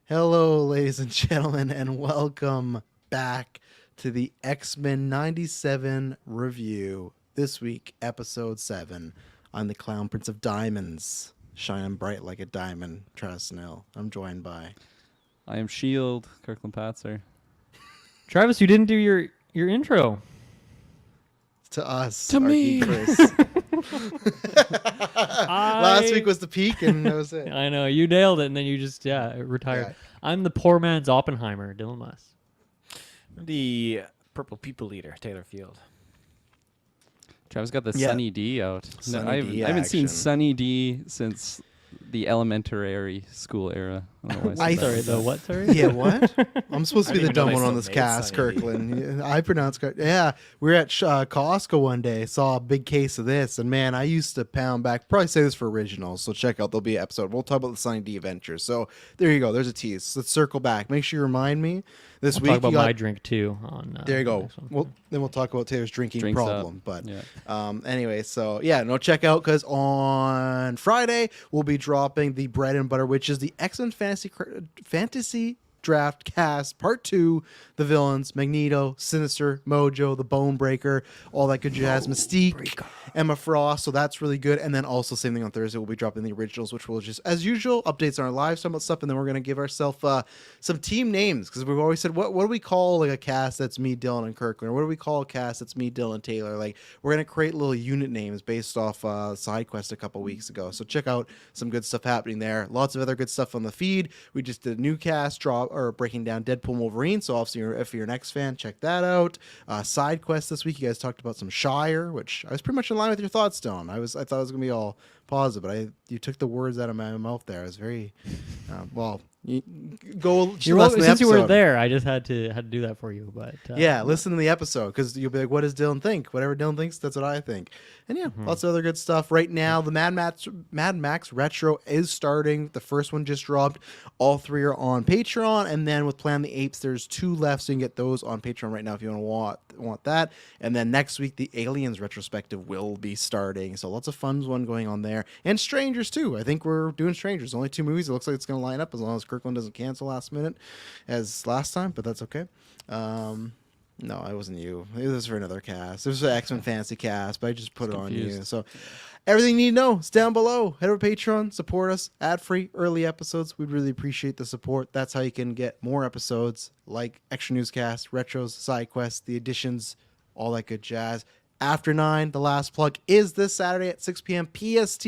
Hello, ladies and gentlemen, and welcome back to the X-Men 97 review. This week, episode 7. I'm the Clown Prince of Diamonds, shining bright like a diamond, Travis Snell. I'm joined by... I am Shield, Kirkland Patzer. Travis, you didn't do your intro. To us. To me. Last week was the peak, and that was it. I know, you nailed it, and then you just, retired. Yeah. I'm the poor man's Oppenheimer, Dylan Muss. The Purple People Leader, Taylor Field. Travis got the Yeah. Sunny D out. Sunny D I haven't seen action. Sunny D since the elementary school era. I don't know why I said Sorry, that. the what, sorry? Yeah, what? I'm supposed to be I the didn't even dumb know one they on this still made cast, Sunny D. Kirkland. I pronounce yeah. We were at Costco one day, saw a big case of this, and man, I used to pound back. Probably say this for originals, so check out. There'll be an episode. We'll talk about the Sunny D Adventures. So there you go. There's a tease. Let's circle back. Make sure you remind me this I'll week. talk about you got- my drink, too. On there you the go. next one. Well, then we'll talk about Taylor's drinking Drinks up. problem. But Yeah. anyway, so yeah, no, check out because on Friday we'll be dropping the bread and butter, which is the X-Men Fantasy Draft Cast Part 2. The villains: Magneto, Sinister, Mojo, the Bone Breaker, all that good jazz. Mystique, Emma Frost. So that's really good. And then also same thing on Thursday. We'll be dropping the originals, which will just, as usual, updates on our live stream about stuff, and then we're gonna give ourselves some team names because we've always said what do we call like a cast that's me, Dylan, and Kirkland, or what do we call a cast that's me, Dylan, Taylor? Like we're gonna create little unit names based off side quest a couple weeks ago. So check out some good stuff happening there. Lots of other good stuff on the feed. We just did a new cast drop or breaking down Deadpool and Wolverine. So obviously, if you're an X fan, check that out. Side quest this week, you guys talked about some Shire, which I was pretty much in line with your thoughts, Dylan. I thought it was gonna be all positive, but you took the words out of my mouth there. I was very well. You go. You're welcome. Since you were there, I just had to do that for you. But Yeah, listen to the episode because you'll be like, what does Dylan think? Whatever Dylan thinks, that's what I think. And yeah, lots of other good stuff. Right now, the Mad Max Retro is starting. The first one just dropped. All 3 are on Patreon. And then with Plan the Apes, there's 2 left, so you can get those on Patreon right now if you want that. And then next week, the Aliens retrospective will be starting. So lots of fun going on there. And Strangers, too. I think we're doing Strangers. Only 2 movies. It looks like it's going to line up as long as Kirkland doesn't cancel last minute as last time, but that's okay. No, it wasn't you. It was for another cast. It was an X-Men Fantasy cast, but I just put it on you. confused. So everything you need to know is down below. Head over to Patreon, support us, ad-free, early episodes. We'd really appreciate the support. That's how you can get more episodes like Extra Newscast, Retros, Side Quests, the additions, all that good jazz. After 9, the last plug is this Saturday at 6 p.m. PST.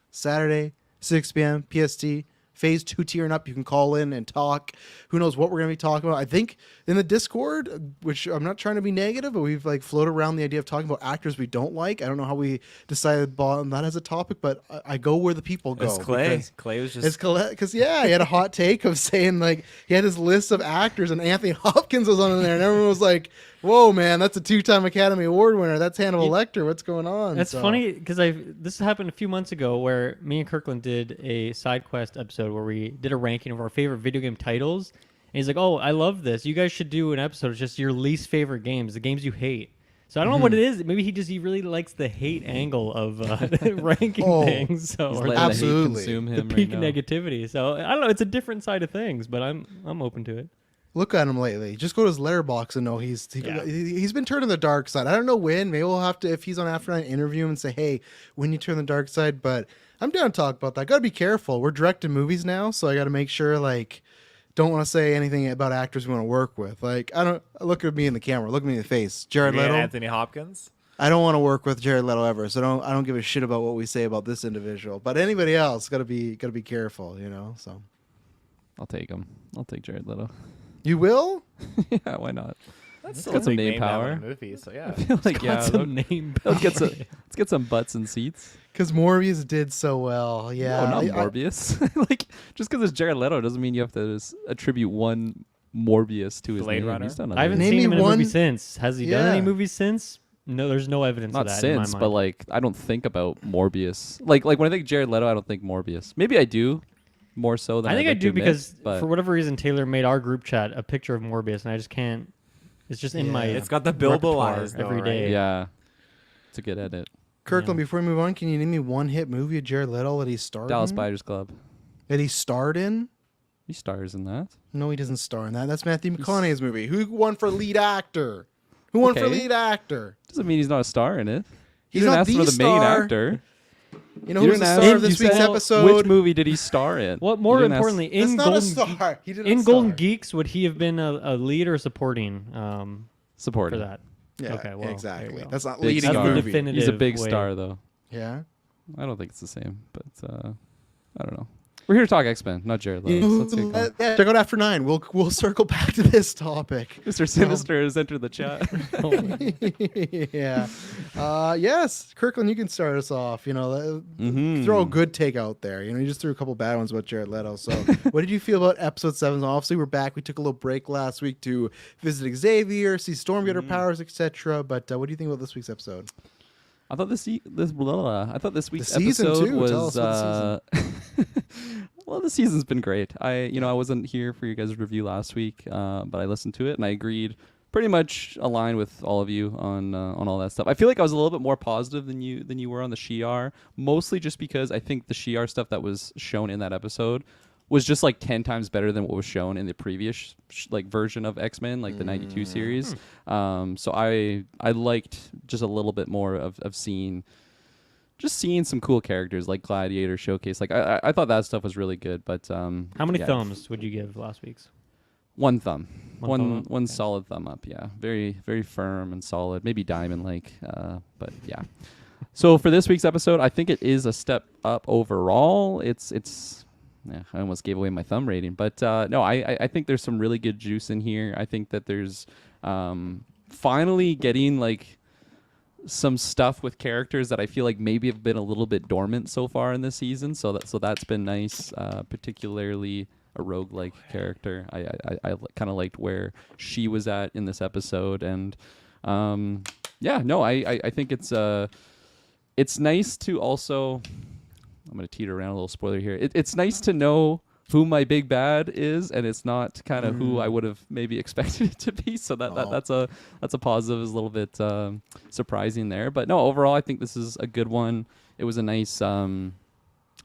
Saturday, 6 p.m. PST. Phase 2 tier and up, you can call in and talk. Who knows what we're going to be talking about? I think in the Discord, which I'm not trying to be negative, but we've like floated around the idea of talking about actors we don't like. I don't know how we decided on that as a topic, but I go where the people go. It's Clay. because- Clay was just It's because he had a hot take of saying like he had his list of actors and Anthony Hopkins was on there and everyone was like, "Whoa, man, that's a 2-time Academy Award winner. That's Hannibal Lecter. What's going on?" That's So- funny because this happened a few months ago where me and Kirkland did a side quest episode where we did a ranking of our favorite video game titles. And he's like, "Oh, I love this. You guys should do an episode. It's just your least favorite games, the games you hate." So I don't know what it is. Maybe he really likes the hate angle of ranking Oh, things. So He's or letting the, Absolutely. the hate consume the him peak right now. negativity. So I don't know. It's a different side of things, but I'm open to it. Look at him lately. Just go to his letterbox and know he's been turning the dark side. I don't know when. Maybe we'll have to, if he's on After 9, interview him and say, "Hey, when you turn the dark side." But I'm down to talk about that. Got to be careful. We're directing movies now, so I got to make sure like don't want to say anything about actors we want to work with. Like I don't look at me in the camera. Look at me in the face. Jared Yeah, Leto. Anthony Hopkins. I don't want to work with Jared Leto ever. So I don't give a shit about what we say about this individual. But anybody else got to be careful. So I'll take him. I'll take Jared Leto. you will. Yeah, why not? That's It's still got a some big name name now power. in a movie, so yeah. I feel like Got some name. let's get some butts and seats. Because Morbius did so well. Yeah. No, not I- Morbius. Like just because it's Jared Leto doesn't mean you have to attribute one Morbius to his Blade name. Runner? He's done I haven't others. Name seen him me in a movie one- since. Has he done Yeah. any movies since? No, there's no evidence Not of that in my since, mind. but like I don't think about Morbius. Like when I think Jared Leto, I don't think Morbius. Maybe I do, more so than I think I'd I like to do admit, because but for whatever reason Taylor made our group chat a picture of Morbius, and I just can't. It's just in my. It's got the Bilbo repertoire eyes though, every right? day. yeah, it's a good edit. Kirkland, Yeah. before we move on, can you name me one hit movie of Jared Leto that he starred Dallas in? Spiders Club. That he starred in? He stars in that. No, he doesn't star in that. That's Matthew McConaughey's movie. Who won for lead actor? Who won for Okay. lead actor? Doesn't mean he's not a star in it. He's You didn't not ask the for the main star. actor. You know You who's the didn't star ask- of this you week's said episode? Which movie did he star in? What You more didn't ask- importantly, That's in not Golden a star. He didn't in star. Golden Geeks, would he have been a lead or supporting for supporting. that? Yeah, Okay, well, there you exactly. go. That's not Big leading a star. That's the movie. definitive He's a big way. star, though. Yeah. I don't think it's the same, but I don't know. We're here to talk X-Men, not Jared Leto. so let's get going. Yeah, check out After 9. We'll circle back to this topic. Mr. Sinister has entered the chat. Yeah. Yes, Kirkland, you can start us off. You know, Mhm. throw a good take out there. You know, you just threw a couple bad ones about Jared Leto. So, what did you feel about episode 7? Obviously, we're back. We took a little break last week to visit Xavier, see Storm get her powers, etc. But what do you think about this week's episode? I thought this week's season episode too. was Tell us about well, the season's been great. I wasn't here for your guys' review last week, but I listened to it and I agreed, pretty much aligned with all of you on all that stuff. I feel like I was a little bit more positive than you were on the Shi'ar, mostly just because I think the Shi'ar stuff that was shown in that episode was just like 10 times better than what was shown in the previous version of X-Men, like the 92 series. So I liked just a little bit more of seeing some cool characters like Gladiator Showcase. Like I thought that stuff was really good, but How many yeah. thumbs would you give last week's? One thumb. One thumb up? One Okay. solid thumb up, yeah. Very, very firm and solid. Maybe diamond like, but yeah. So for this week's episode, I think it is a step up overall. It's yeah, I almost gave away my thumb rating. But no, I think there's some really good juice in here. I think that there's finally getting like some stuff with characters that I feel like maybe have been a little bit dormant so far in this season. So that's been nice, particularly a roguelike character. I kind of liked where she was at in this episode, and yeah, no, I think it's nice to also. I'm gonna teeter around a little spoiler here. It's nice to know who my big bad is, and it's not kind of who I would have maybe expected it to be. So that's a positive, is a little bit surprising there. But no, overall, I think this is a good one. It was a nice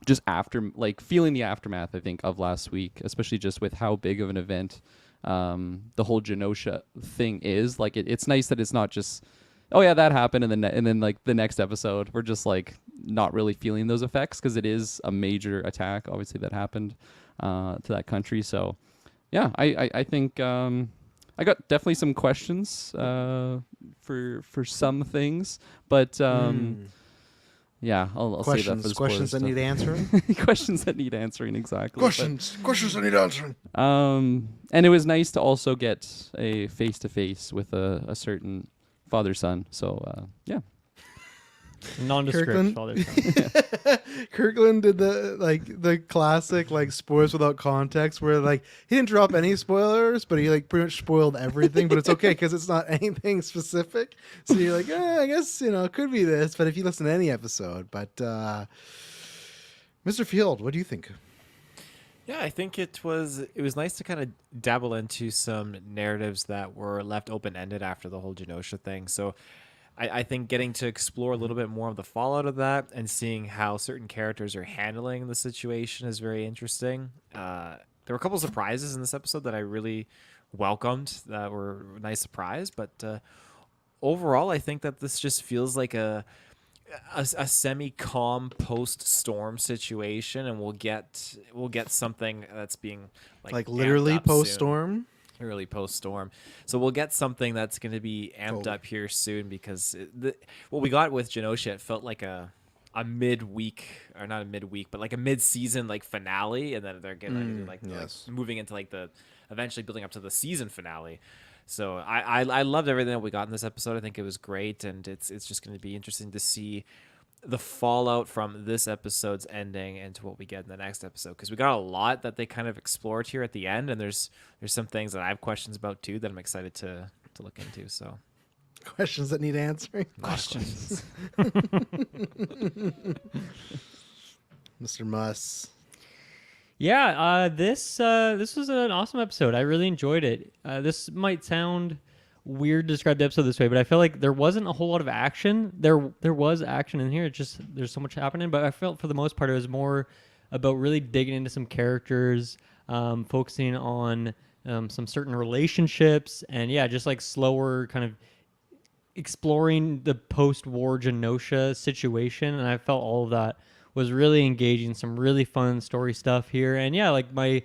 just after like feeling the aftermath, I think, of last week, especially just with how big of an event the whole Genosha thing is. Like it's nice that it's not just, oh yeah, that happened, and then like the next episode we're just like not really feeling those effects, because it is a major attack obviously that happened to that country. So yeah, I think I got definitely some questions for some things, but yeah, I'll save that for the Questions that spoiler need stuff. answering. Questions that need answering, exactly. Questions that need answering. And it was nice to also get a face-to-face with a certain father-son. So yeah. Nondescript Kirkland? father son. Kirkland did the classic like spoilers without context, where like he didn't drop any spoilers, but he like pretty much spoiled everything. But it's okay because it's not anything specific. So you're like, I guess it could be this. But if you listen to any episode, but Mr. Field, what do you think? Yeah, I think it was nice to kind of dabble into some narratives that were left open-ended after the whole Genosha thing. So I think getting to explore a little bit more of the fallout of that and seeing how certain characters are handling the situation is very interesting. There were a couple surprises in this episode that I really welcomed, that were a nice surprise. But overall, I think that this just feels like a semi-calm post-storm situation, and we'll get something that's being Like amped literally up soon. post-storm? Early post-storm. So we'll get something that's going to be amped Totally. up here soon, because what we got with Genosha, it felt like a midweek, or not a midweek, but like a mid-season like finale, and then they're getting yes. moving into like the eventually building up to the season finale. So I loved everything that we got in this episode. I think it was great, and it's just going to be interesting to see the fallout from this episode's ending into what we get in the next episode, because we got a lot that they kind of explored here at the end, and there's some things that I have questions about too that I'm excited to look into. So Questions that need answering. questions. Mr. Muss. Yeah, this was an awesome episode. I really enjoyed it. This might sound weird to describe the episode this way, but I feel like there wasn't a whole lot of action. There was action in here. It's just there's so much happening, but I felt for the most part it was more about really digging into some characters, focusing on some certain relationships, and yeah, just like slower kind of exploring the post-war Genosha situation. And I felt all of that was really engaging. Some really fun story stuff here, and yeah, like my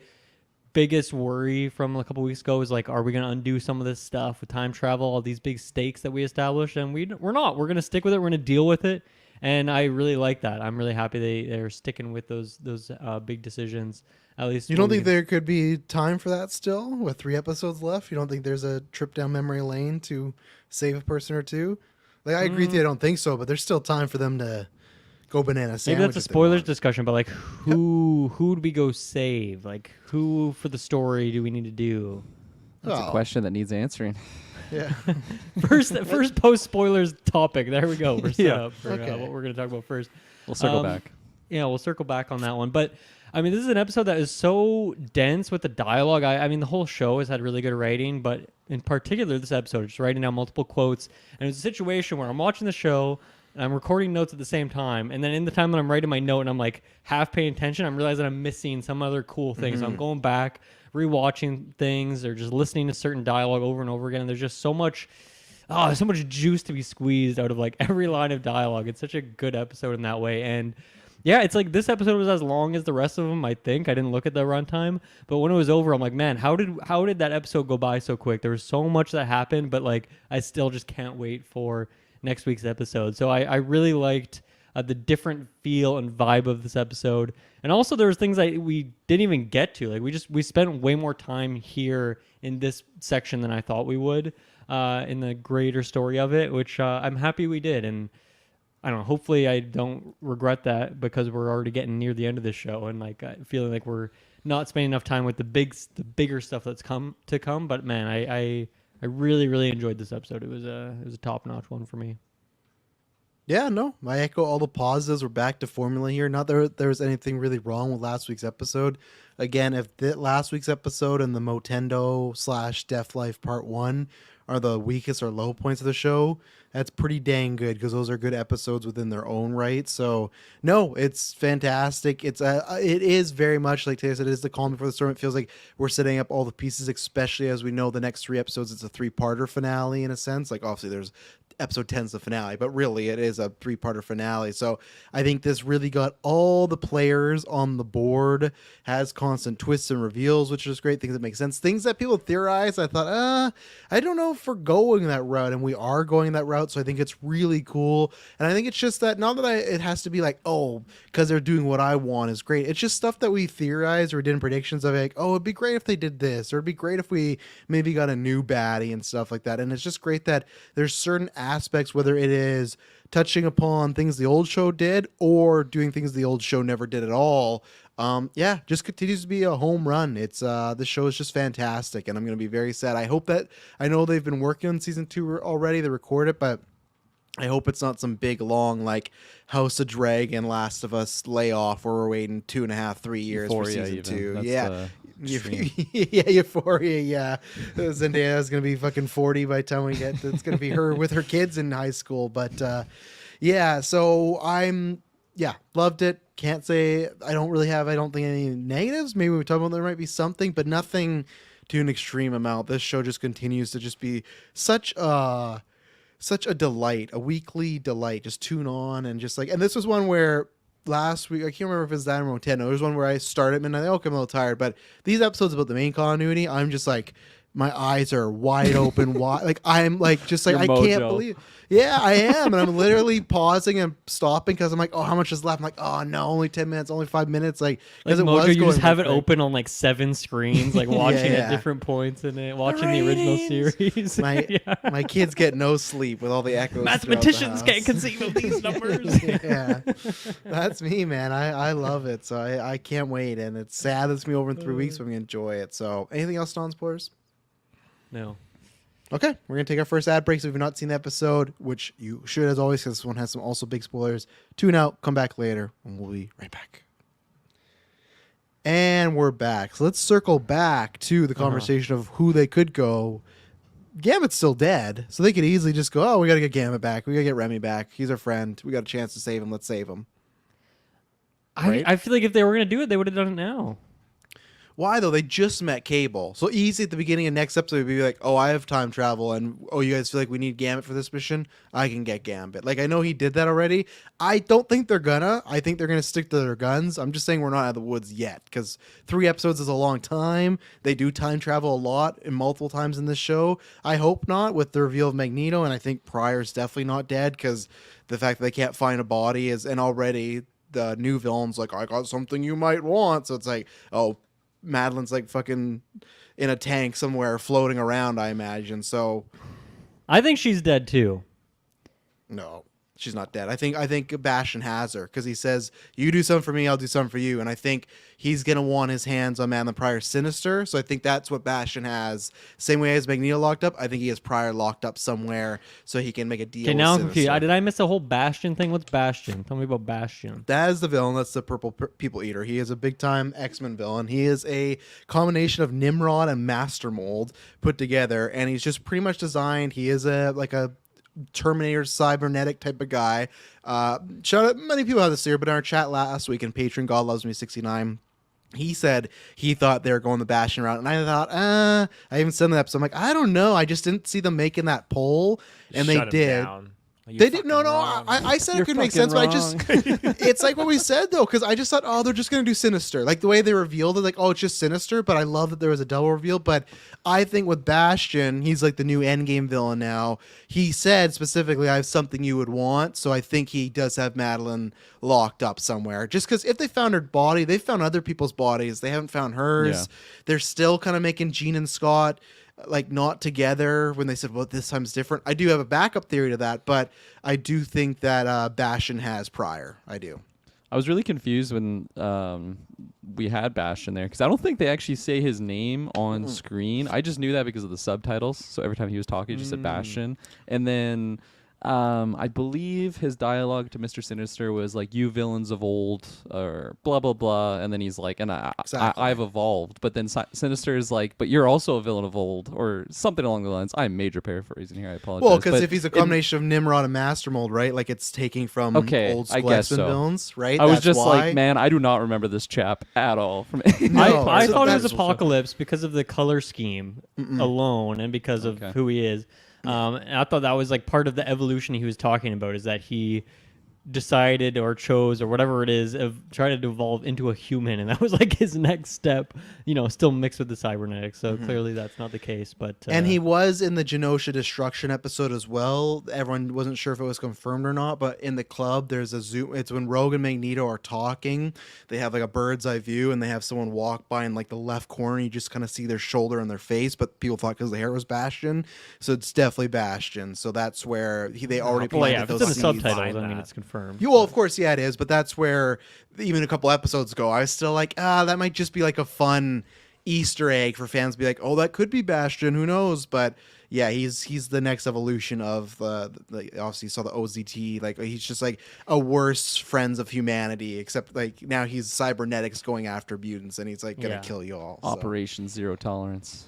biggest worry from a couple weeks ago was like, are we going to undo some of this stuff with time travel, all these big stakes that we established? And we're not. We're going to stick with it. We're going to deal with it. And I really like that. I'm really happy they're sticking with those big decisions. At least You don't think there could be time for that still with 3 episodes left? You don't think there's a trip down memory lane to save a person or two? Like, I agree with you. I don't think so, but there's still time for them to go banana sandwich. Maybe that's a spoilers discussion, but like who do we go save? Like who for the story do we need to do? That's a question that needs answering. Yeah. First post spoilers topic. There we go. We're set Yeah. up for Okay. what we're going to talk about first. We'll circle back. Yeah, we'll circle back on that one. But I mean, this is an episode that is so dense with the dialogue. I mean, the whole show has had really good writing, but in particular, this episode, just writing down multiple quotes. And it's a situation where I'm watching the show and I'm recording notes at the same time. And then in the time that I'm writing my note and I'm like half paying attention, I'm realizing I'm missing some other cool things. So I'm going back, rewatching things, or just listening to certain dialogue over and over again. And there's just so much juice to be squeezed out of like every line of dialogue. It's such a good episode in that way. And yeah, it's like this episode was as long as the rest of them, I think. I didn't look at the runtime, but when it was over, I'm like, man, how did that episode go by so quick? There was so much that happened, but like I still just can't wait for next week's episode. So I really liked the different feel and vibe of this episode. And also there was things we didn't even get to. Like we spent way more time here in this section than I thought we would in the greater story of it, which I'm happy we did. And I don't know, hopefully I don't regret that because we're already getting near the end of this show and like feeling like we're not spending enough time with the bigger stuff that's come. But man, I really, really enjoyed this episode. It was a top-notch one for me. Yeah, no, I echo all the positives. We're back to formula here. Not that there was anything really wrong with last week's episode. Again, if last week's episode and the Motendo / Death Life Part 1 are the weakest or low points of the show, that's pretty dang good because those are good episodes within their own right. So no, it's fantastic. It is very much like Taylor said, it is the calm before the storm. It feels like we're setting up all the pieces, especially as we know the next 3 episodes. It's a 3-parter finale in a sense. Like obviously there's episode 10's the finale, but really it is a 3-parter finale. So I think this really got all the players on the board, has constant twists and reveals, which is great, things that make sense, things that people theorize. I thought, I don't know if we're going that route, and we are going that route. So I think it's really cool. And I think it's just that not that it has to be like, oh, because they're doing what I want is great. It's just stuff that we theorized or did in predictions of like, oh, it'd be great if they did this, or it'd be great if we maybe got a new baddie and stuff like that. And it's just great that there's certain aspects, whether it is touching upon things the old show did or doing things the old show never did at all. Just continues to be a home run. It's this show is just fantastic, and I'm going to be very sad. I know they've been working on season 2 already. They record it, but I hope it's not some big long like House of Dragon, Last of Us layoff where we're waiting 2.5, 3 years Euphoria for season even. 2. That's Yeah. extreme. Yeah, Euphoria. Yeah, Zendaya's gonna be fucking 40 by the time we get. It's gonna be her with her kids in high school. But so loved it. Can't say I don't think any negatives. Maybe we talk about there might be something, but nothing to an extreme amount. This show just continues to just be such a delight, a weekly delight. Just tune on and just like, and this was one where last week, I can't remember if it's that or Motendo. There's one where I started at midnight. Okay, I'm a little tired, but these episodes about the main continuity, I'm just like, my eyes are wide open. Like I'm like, just like, Your I can't mojo. believe. Yeah, I am. And I'm literally pausing and stopping because I'm like, oh, how much is left? I'm like, oh no, only 10 minutes, only 5 minutes. Like, Like because it Mojo, was you going just have it quick. open on like 7 screens, like watching Yeah. at different points in it, watching the original ratings. series. My Yeah. my kids get no sleep with all the echoes. throughout the Mathematicians can't house. conceive of these numbers. Yeah, that's me, man. I love it. So I can't wait. And it's sad that it's me over in 3 weeks, but I'm going to enjoy it. So anything else, non-spoilers? No. Okay, we're going to take our first ad break. So if you've not seen the episode, which you should as always, because this one has some also big spoilers, tune out, come back later, and we'll be right back. And we're back. So let's circle back to the conversation of who they could go. Gambit's still dead, so they could easily just go, oh, we got to get Gambit back. We got to get Remy back. He's our friend. We got a chance to save him. Let's save him. Right? I feel like if they were going to do it, they would have done it now. Why though? They just met Cable, so easy at the beginning of next episode. Would be like, oh, I have time travel, and oh, you guys feel like we need Gambit for this mission? I can get Gambit. Like I know he did that already. I don't think they're gonna. I think they're gonna stick to their guns. I'm just saying we're not out of the woods yet because 3 episodes is a long time. They do time travel a lot and multiple times in this show. I hope not with the reveal of Magneto, and I think Pryor's definitely not dead because the fact that they can't find a body is, and already the new villain's like, I got something you might want. So it's like, oh, Madeline's like fucking in a tank somewhere floating around, I imagine. So I think she's dead too. no, she's not dead. I think Bastion has her because he says, you do something for me, I'll do something for you. And I think he's going to want his hands on Madeline Pryor's Sinister. So I think that's what Bastion has. Same way as Magneto locked up, I think he has Pryor locked up somewhere so he can make a deal Okay, with now I'm Sinister. confused. Did I miss the whole Bastion thing? What's Bastion? Tell me about Bastion. That is the villain. That's the purple people eater. He is a big time X-Men villain. He is a combination of Nimrod and Master Mold put together, and he's just pretty much designed. He is a Terminator cybernetic type of guy. Shout out, many people have this here, but in our chat last week in Patreon, God Loves Me 69. He said he thought they were going the Bastion route, and I thought, I even said in the episode, I'm like, I don't know, I just didn't see them making that poll, and Shut they him did. down. You're They did fucking no. wrong. I said You're it could make fucking sense, but I just it's like what we said though, because I just thought, oh, they're just gonna do Sinister, like the way they revealed it, like oh, it's just Sinister. But I love that there was a double reveal. But I think with Bastion, he's like the new Endgame villain now. He said specifically, I have something you would want. So I think he does have Madeline locked up somewhere. Just because if they found her body, they found other people's bodies. They haven't found hers. Yeah. They're still kind of making Jean and Scott like not together when they said, well, this time's different. I do have a backup theory to that, but I do think that Bastion has Pryor. I do. I was really confused when we had Bastion there because I don't think they actually say his name on screen. I just knew that because of the subtitles. So every time he was talking, he just said Bastion. And then I believe his dialogue to Mr. Sinister was like, you villains of old, or blah, blah, blah. And then he's like, and Exactly. I've evolved. But then Sinister is like, but you're also a villain of old, or something along the lines. I'm major paraphrasing here. I apologize. Well, because But if he's a combination of Nimrod and Master Mold, right? Like it's taking from Okay, old I school guess X-Men so. villains, right? I was That's just why. like, man, I do not remember this chap at all. From No, I so thought it was that's- Apocalypse because of the color scheme alone and because of Okay. who he is. And I thought that was like part of the evolution he was talking about, is that he decided or chose or whatever it is of trying to evolve into a human, and that was like his next step, still mixed with the cybernetics. So clearly that's not the case. But And he was in the Genosha Destruction episode as well. Everyone wasn't sure if it was confirmed or not, but in the club, there's a zoom. It's when Rogue and Magneto are talking. They have like a bird's eye view, and they have someone walk by in like the left corner. You just kind of see their shoulder and their face, but people thought because the hair was Bastion, so it's definitely Bastion. So that's where they already well, planted yeah, if those it's in the seeds. subtitles, I Behind mean, that. it's confirmed. Well, of course, yeah, it is, but that's where even a couple episodes ago, I was still like, that might just be like a fun Easter egg for fans to be like, oh, that could be Bastion, who knows? But yeah, he's the next evolution of the obviously you saw the OZT, like he's just like a worse Friends of Humanity, except like now he's cybernetics going after mutants, and he's like gonna Yeah. kill you all. so. Operation Zero Tolerance.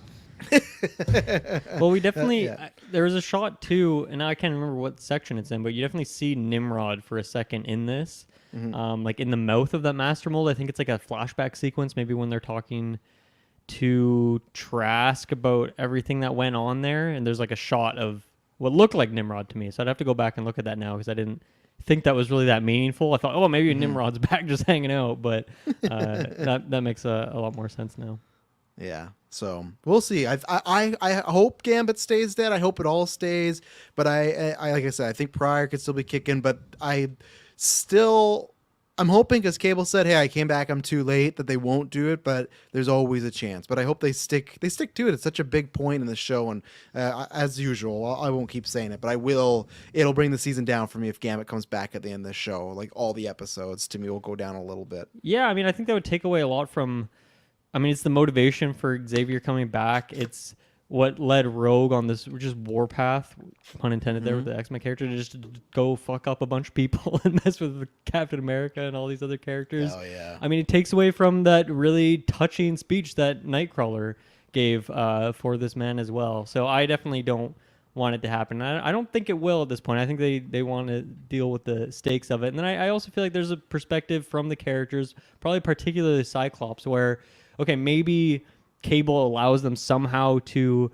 Well, we definitely Yeah. there was a shot too, and I can't remember what section it's in, but you definitely see Nimrod for a second in this, like in the mouth of that Master Mold. I think it's like a flashback sequence, maybe when they're talking to Trask about everything that went on there, and there's like a shot of what looked like Nimrod to me. So I'd have to go back and look at that now because I didn't think that was really that meaningful. I thought, oh, maybe Nimrod's back just hanging out, but that makes a lot more sense now. Yeah, so we'll see. I hope Gambit stays dead. I hope it all stays. But I like I said, I think Pryor could still be kicking. But I'm hoping because Cable said, "Hey, I came back. I'm too late." That they won't do it, but there's always a chance. But I hope they stick to it. It's such a big point in the show, and as usual, I won't keep saying it, but I will. It'll bring the season down for me if Gambit comes back at the end of the show. Like all the episodes to me will go down a little bit. Yeah, I mean, I think that would take away a lot from. I mean, it's the motivation for Xavier coming back. It's what led Rogue on this just warpath, pun intended there, with the X-Men character, to just go fuck up a bunch of people and mess with Captain America and all these other characters. Oh yeah. I mean, it takes away from that really touching speech that Nightcrawler gave for this man as well. So I definitely don't want it to happen. I don't think it will at this point. I think they want to deal with the stakes of it. And then I also feel like there's a perspective from the characters, probably particularly Cyclops, where okay, maybe Cable allows them somehow to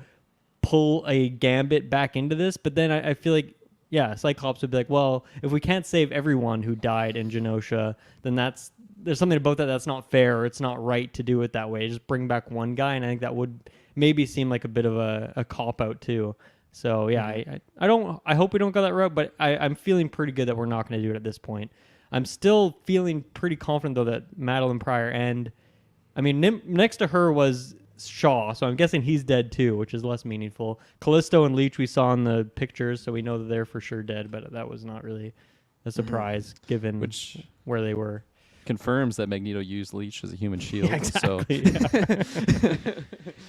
pull a Gambit back into this, but then I feel like, yeah, Cyclops would be like, well, if we can't save everyone who died in Genosha, then there's something about that's not fair, or it's not right to do it that way. Just bring back one guy, and I think that would maybe seem like a bit of a cop out too. So yeah, I hope we don't go that route, but I'm feeling pretty good that we're not going to do it at this point. I'm still feeling pretty confident though that Madeline Pryor, and I mean next to her was Shaw, so I'm guessing he's dead too, which is less meaningful. Callisto and Leech we saw in the pictures, so we know that they're for sure dead, but that was not really a surprise given where they were. Confirms that Magneto used Leech as a human shield. Yeah, exactly. So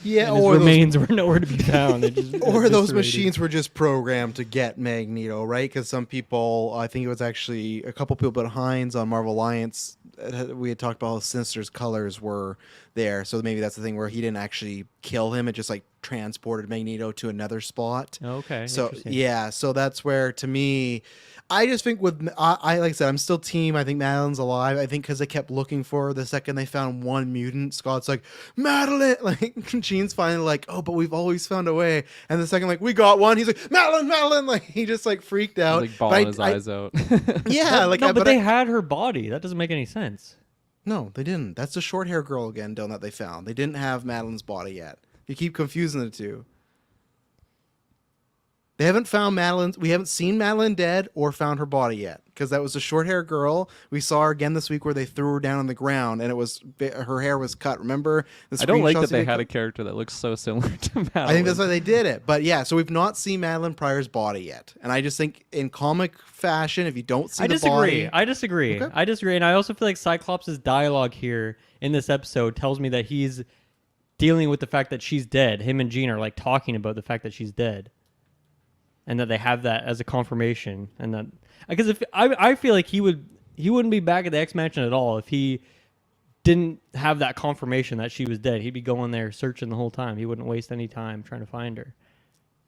Yeah, And his or remains were nowhere to be found. or those machines were just programmed to get Magneto, right? Because some people, I think it was actually a couple people, but Hines on Marvel Alliance, we had talked about how Sinister's colors were there. So maybe that's the thing where he didn't actually kill him. It just like transported Magneto to another spot. Okay. So interesting. yeah, so that's where to me, I just think with I like I said, I'm still team. I think Madeline's alive. I think because they kept looking for her. The second they found one mutant, Scott's like Madeline. Like Jean's finally like, oh, but we've always found a way. And the second like we got one, he's like Madeline, Madeline. Like he just like freaked out. like bawling his eyes out. Yeah, like no, but they had her body. That doesn't make any sense. no, they didn't. That's the short hair girl again, Dylan, that they found. They didn't have Madeline's body yet. You keep confusing the two. They haven't found Madeline. We haven't seen Madeline dead or found her body yet, because that was a short hair girl. We saw her again this week where they threw her down on the ground and it was her hair was cut. Remember? I don't like that they had a character that looks so similar to Madeline. I think that's why they did it. But yeah, so we've not seen Madeline Pryor's body yet, and I just think in comic fashion, if you don't see I the disagree. body, I disagree. Okay. I disagree. And I also feel like Cyclops' dialogue here in this episode tells me that he's dealing with the fact that she's dead. Him and Jean are like talking about the fact that she's dead. And that they have that as a confirmation, and that because if I feel like he wouldn't be back at the X Mansion at all if he didn't have that confirmation that she was dead. He'd be going there searching the whole time. He wouldn't waste any time trying to find her.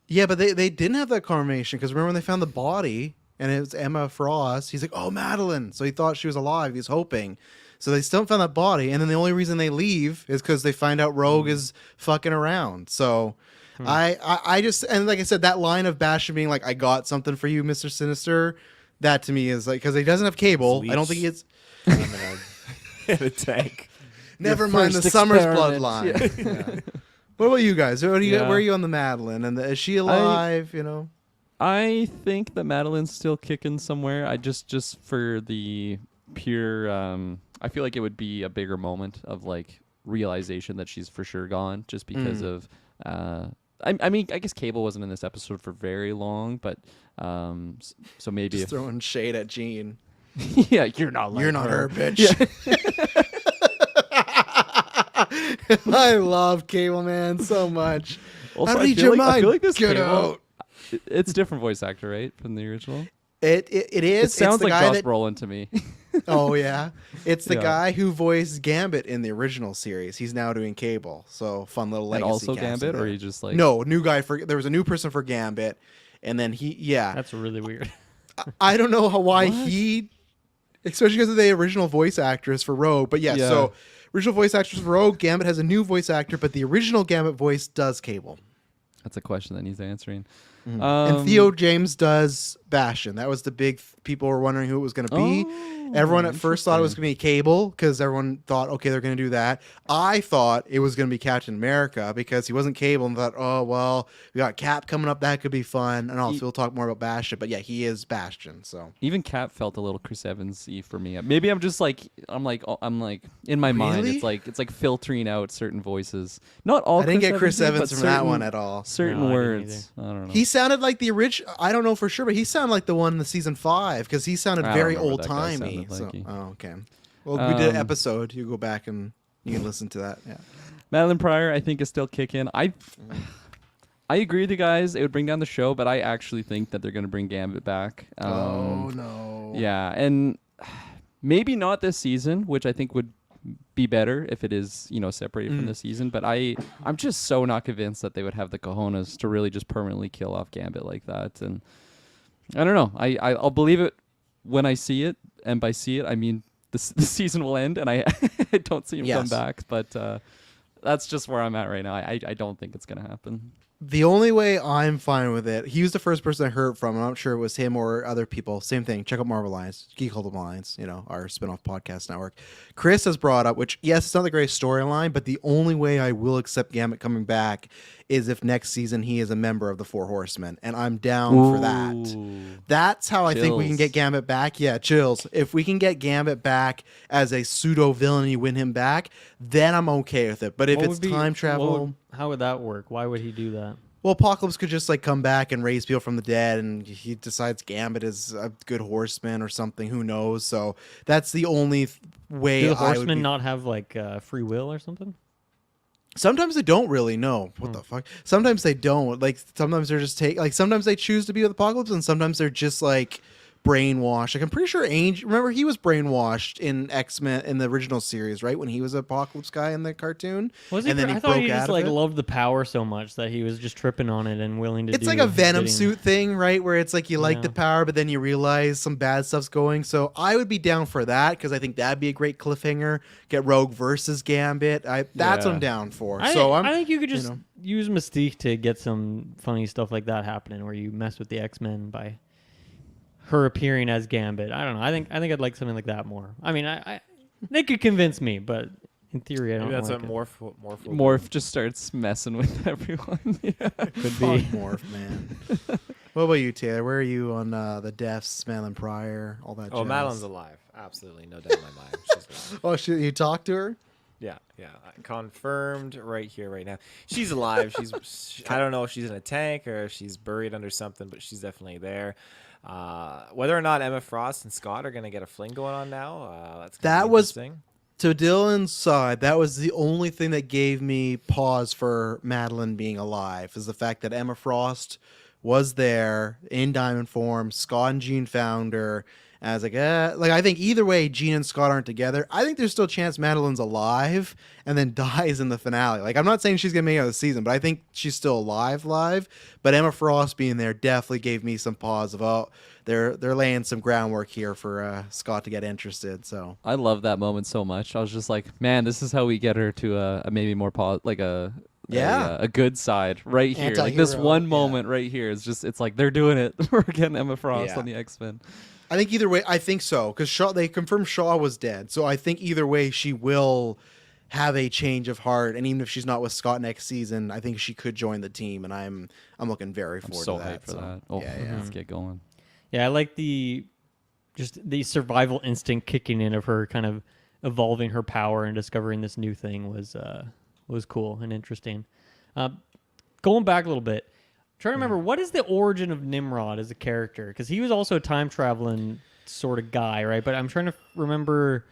yeah, but they didn't have that confirmation, because remember when they found the body and it was Emma Frost, he's like, oh, Madeline. So he thought she was alive. He's hoping. So they still haven't found that body, and then the only reason they leave is because they find out Rogue is fucking around. So. I just, and like I said, that line of Bastion being like, I got something for you, Mr. Sinister, that to me is like, because he doesn't have Cable. I don't think it's in a tank. never mind the first Summers experiment. bloodline. Yeah. What about you guys? Where Yeah. are you on the Madeline? And is she alive? You know, I think that Madeline's still kicking somewhere. I just for the pure, I feel like it would be a bigger moment of like realization that she's for sure gone, just because of. I mean, I guess Cable wasn't in this episode for very long, but so maybe just throwing shade at Jean. yeah, you're not You're not her, bitch. I love Cable Man so much. Also, I read your mind. I feel like this Get Cable, out. It's a different voice actor, right, from the original. It is. It sounds it's the like guy Josh that, Brolin to me. Oh yeah, it's the Yeah. guy who voiced Gambit in the original series. He's now doing Cable, so fun little And legacy. also casting Gambit, or there. he just like no new guy for. There was a new person for Gambit, and then That's really weird. I don't know why What? he, especially because of the original voice actress for Rogue. But yeah, Yeah. so original voice actress for Rogue, Gambit has a new voice actor, but the original Gambit voice does Cable, That's a question that needs answering. and Theo James does Bastion. That was the big. People were wondering who it was going to be. Everyone at first thought it was going to be Cable, because everyone thought, okay, they're going to do that. I thought it was going to be Captain America, because he wasn't Cable, and thought, oh, well, we got Cap coming up. That could be fun. And also, we'll talk more about Bastion. But yeah, he is Bastion. So Even Cap felt a little Chris Evans-y for me. Maybe I'm just like I'm like in my mind Really? it's like filtering out certain voices. Not all. I didn't get Chris Evans-y, Evans but from that certain- one at all. Certain No, I didn't words. I don't know. He sounded like the original. I don't know for sure, but he sounded like the one in the season 5, because he sounded I don't very remember old what that guy timey. sounded like. Oh, okay. Well, we did an Um, episode. You go back and you can listen to that. Yeah. Madeline Pryor, I think, is still kicking. I agree with you guys. It would bring down the show, but I actually think that they're going to bring Gambit back. no. Yeah, and maybe not this season, which I think would be better if it is, separated from the season. But I'm just so not convinced that they would have the cojones to really just permanently kill off Gambit like that. And I don't know. I'll believe it when I see it, and by see it, I mean the season will end, and I I don't see him come Yes. back. But that's just where I'm at right now. I don't think it's gonna happen. The only way I'm fine with it, he was the first person I heard from. I'm not sure it was him or other people. Same thing. Check out Marvel Alliance, Geek Hold Alliance, our spinoff podcast network. Chris has brought up, which, yes, it's not the greatest storyline, but the only way I will accept Gambit coming back is if next season he is a member of the Four Horsemen, and I'm down for that. Ooh. That's how I think we can Chills. get Gambit back. Yeah, chills. If we can get Gambit back as a pseudo villain and you win him back, then I'm okay with it. But if What it's would be- time travel. how would that work? Why would he do that? Well, Apocalypse could just come back and raise people from the dead, and he decides Gambit is a good horseman or something. Who knows? So that's the only way Do the I would horsemen be. not have free will or something? Sometimes they don't really know. What the fuck? Sometimes they don't. Sometimes they're just sometimes they choose to be with Apocalypse, and sometimes they're just brainwashed. I'm pretty sure Angel. Remember, he was brainwashed in X-Men in the original series, right? When he was an Apocalypse guy in the cartoon, Was he? and then he I thought he broke just out of it. loved the power so much that he was just tripping on it and willing to. It's do like a Venom bidding. suit thing, right? Where it's you like Yeah. the power, but then you realize some bad stuff's going. So I would be down for that because I think that'd be a great cliffhanger. Get Rogue versus Gambit. That's what I'm Yeah. down for. I, so I think you could just know. use Mystique to get some funny stuff like that happening, where you mess with the X-Men by her appearing as Gambit. I don't know. I think I'd like something like that more. I mean, they could convince me, but in theory, I don't. Maybe that's like what it. Morph. Morph just starts messing with everyone. Yeah. Could Fuck be. Morph, man. What about you, Taylor? Where are you on the deaths, Madeline Pryor, all that? Oh, jazz? Madeline's alive. Absolutely, no doubt in my mind. She's alive. Oh, shit! You talked to her? Yeah, confirmed right here, right now. She's alive. I don't know if she's in a tank or if she's buried under something, but she's definitely there. Whether or not Emma Frost and Scott are gonna get a fling going on now, that's gonna That be was- interesting. To Dylan's side, that was the only thing that gave me pause for Madeline being alive, is the fact that Emma Frost was there in diamond form. Scott and Jean found her. And I was I think either way, Jean and Scott aren't together. I think there's still a chance Madeline's alive and then dies in the finale. I'm not saying she's gonna make it out of the season, but I think she's still alive. But Emma Frost being there definitely gave me some pause of they're laying some groundwork here for Scott to get interested. So I love that moment so much. I was just like, man, this is how we get her to a maybe more a good side right here. Like this Anti-hero, one yeah. moment right here is just it's like they're doing it. We're getting Emma Frost Yeah. on the X-Men. I think either way, I think so, because they confirmed Shaw was dead. So I think either way, she will have a change of heart, and even if she's not with Scott next season, I think she could join the team, and I'm looking very I'm forward so to that. hyped for that. Oh, yeah. let's get going. Yeah, I like the survival instinct kicking in of her kind of evolving her power and discovering this new thing was cool and interesting. Going back a little bit, trying to remember what is the origin of Nimrod as a character, because he was also a time traveling sort of guy, right? But I'm trying to remember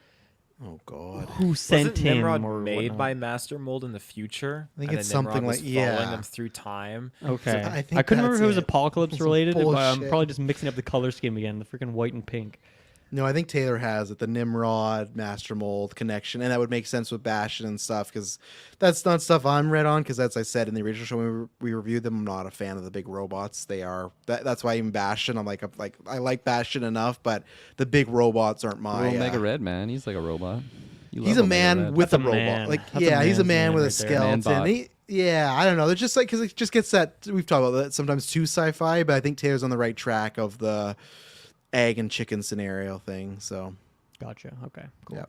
Oh God. who sent Wasn't him Nimrod or made whatnot. by Master Mold in the future? I think and it's then Nimrod something was like- yeah. following him through time. Okay, I I, think couldn't remember if that's it was it. Apocalypse Some related, but I'm bullshit. probably just mixing up the color scheme again, the freaking white and pink. No, I think Taylor has it, the Nimrod Master Mold connection, and that would make sense with Bastion and stuff, because that's not stuff I'm read on, because as I said in the original show when we reviewed them, I'm not a fan of the big robots. They are that's why even Bastion, I like Bastion enough, but the big robots aren't my. Omega Red, man. He's like a robot. You He's love a Omega man Red. with That's a a robot. man. That's a He's a man's man man with a right there. skeleton. Man-bot. Yeah, I don't know. It's just because it just gets that we've talked about that sometimes too sci-fi, but I think Taylor's on the right track of the egg and chicken scenario thing. So. Gotcha. Okay. Cool. Yeah.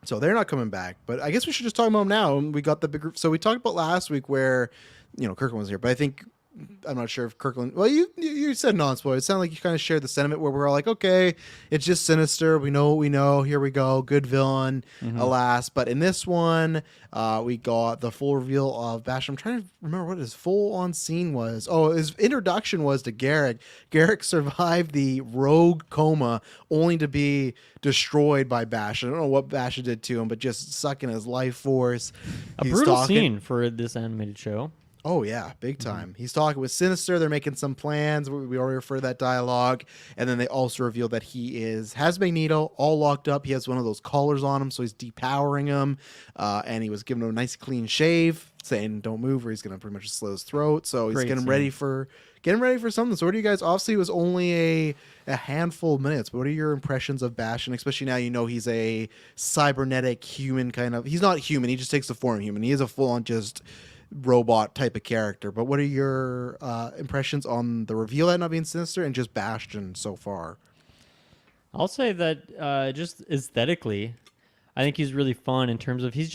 So they're not coming back, but I guess we should just talk about them now. We got the big. So we talked about last week where, Kirkland was here, but I think I'm not sure if Kirkland. Well, you said non-spoiler. It sounded like you kind of shared the sentiment where we're all like, okay, it's just Sinister. We know what we know. Here we go. Good villain, alas. But in this one, we got the full reveal of Bash. I'm trying to remember what his full-on scene was. Oh, his introduction was to Garrick. Garrick survived the rogue coma only to be destroyed by Bash. I don't know what Bash did to him, but just sucking his life force. A He's brutal talking- scene for this animated show. Oh yeah, big time. He's talking with Sinister. They're making some plans. We already refer to that dialogue, and then they also reveal that he has Magneto all locked up. He has one of those collars on him, so he's depowering him, and he was giving him a nice clean shave, saying "Don't move," or he's gonna pretty much slit his throat. So he's Great getting scene. ready for something. So what do you guys? Obviously, it was only a handful of minutes, but what are your impressions of Bastion? Especially now you know he's a cybernetic human kind of. He's not human. He just takes the form of human. He is a full on just robot type of character. But what are your impressions on the reveal that not being Sinister and just Bastion so far? I'll say that just aesthetically, I think he's really fun in terms of he's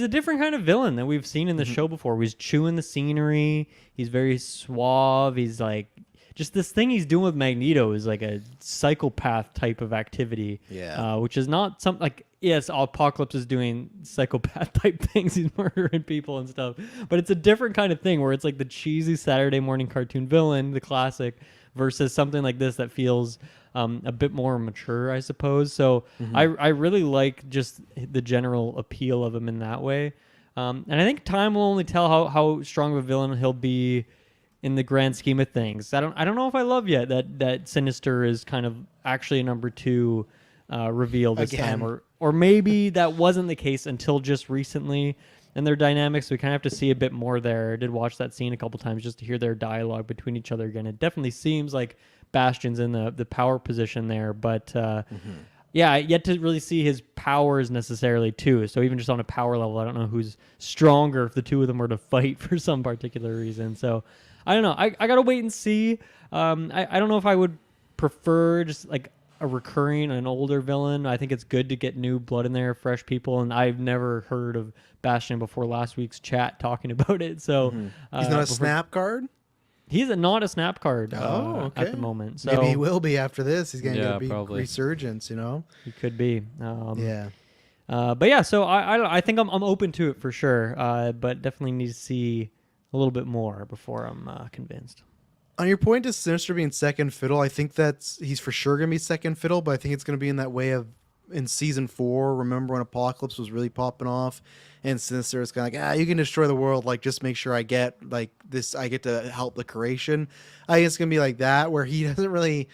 a different kind of villain than we've seen in the show before. He's chewing the scenery. He's very suave. He's like just this thing he's doing with Magneto is like a psychopath type of activity. Yeah. Which is not something like, yes, Apocalypse is doing psychopath type things. He's murdering people and stuff. But it's a different kind of thing where it's like the cheesy Saturday morning cartoon villain, the classic, versus something like this that feels a bit more mature, I suppose. So I really like just the general appeal of him in that way. And I think time will only tell how strong of a villain he'll be in the grand scheme of things. I don't know if I love yet that Sinister is kind of actually a number 2 reveal this Again. time, or maybe that wasn't the case until just recently. And their dynamics, we kind of have to see a bit more there. I did watch that scene a couple times just to hear their dialogue between each other again. It definitely seems like Bastion's in the power position there, but yeah, yet to really see his powers necessarily too. So even just on a power level, I don't know who's stronger if the two of them were to fight for some particular reason. So I don't know. I gotta wait and see. I don't know if I would prefer just like a recurring, an older villain. I think it's good to get new blood in there, fresh people. And I've never heard of Bastion before last week's chat talking about it. So He's not a snap card. He's not a snap card Oh, at okay. the moment. So Maybe he will be after this. He's gonna Yeah, get a big probably. resurgence. You know. he could be. Yeah. But yeah, so I think I'm open to it for sure. But definitely need to see a little bit more before I'm convinced. On your point to Sinister being second fiddle, I think he's for sure gonna be second fiddle, but I think it's gonna be in that way of in season 4. Remember when Apocalypse was really popping off, and Sinister is kind of like, you can destroy the world, like just make sure I get like this, I get to help the creation. I think it's gonna be like that, where he doesn't really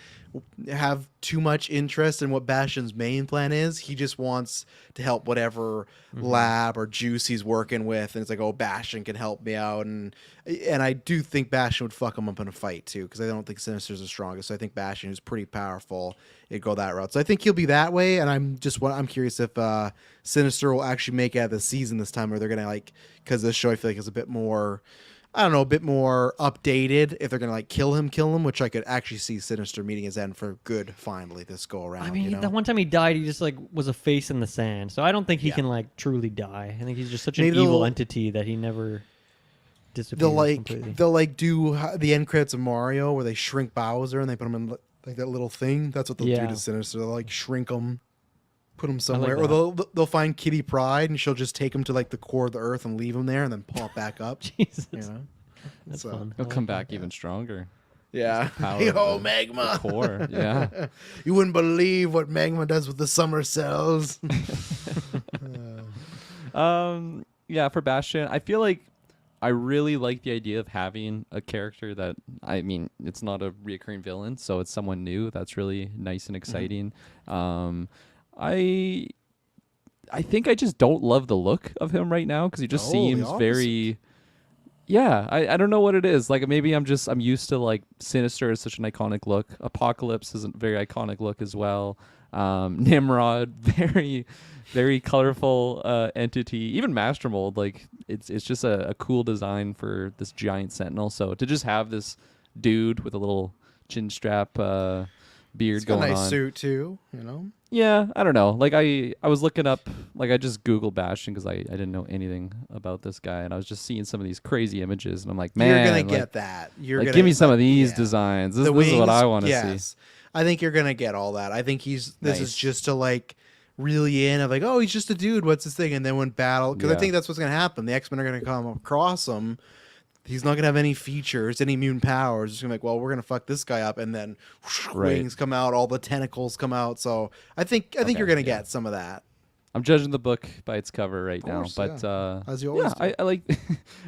have too much interest in what Bastion's main plan is. He just wants to help whatever lab or juice he's working with, and it's like, oh, Bastion can help me out, and I do think Bastion would fuck him up in a fight too, because I don't think Sinister's the strongest. So I think Bastion, who's pretty powerful, it'd go that route. So I think he'll be that way, and I'm curious if Sinister will actually make it out of the season this time, or they're gonna like, because this show I feel like is a bit more, I don't know, a bit more updated. If they're gonna like kill him, which I could actually see Sinister meeting his end for good finally this go around. I mean, you know? the one time he died, he just like was a face in the sand. So I don't think he Yeah. can like truly die. I think he's just such an Maybe evil they'll- entity that he never disappears completely. they'll like do the end credits of Mario where they shrink Bowser and they put him in like that little thing. That's what they'll Yeah. do to Sinister. They'll like shrink him, put him like somewhere, or that. they'll find Kitty Pryde and she'll just take him to like the core of the earth and leave him there and then pop back up. Jesus, You know? that's So- fun. I He'll like come that. back even stronger. Yeah. Power Yo, of the Magma. core. Yeah. You wouldn't believe what Magma does with the summer cells. Yeah, for Bastion, I feel like I really like the idea of having a character that, I mean, it's not a reoccurring villain, so it's someone new. That's really nice and exciting. I think I just don't love the look of him right now because he just Oh, the seems very. Yeah, I don't know what it is. Like maybe I'm used to like Sinister is such an iconic look. Apocalypse is a very iconic look as well. Nimrod, very colorful entity. Even Master Mold, like it's just a cool design for this giant sentinel. So to just have this dude with a little chin strap beard It's got a going nice on. suit too, you know. Yeah, I don't know. Like I was looking up, like I just Googled Bastion because I didn't know anything about this guy, and I was just seeing some of these crazy images, and I'm like, man, You're gonna like, get that. You're like gonna give me some of these yeah. designs. This The is what I wings, want to see. yes. I think you're gonna get all that. I think this Nice. is just to like really in of like, oh, he's just a dude. What's his thing? And then when battle, because I Yeah. think that's what's gonna happen. The X-Men are gonna come across him. He's not gonna have any features, any immune powers. It's gonna be like, well, we're gonna fuck this guy up, and then whoosh, Right. wings come out, all the tentacles come out. So I think Okay, you're gonna yeah. get some of that. I'm judging the book by its cover right course, now, but As you always yeah, do. I like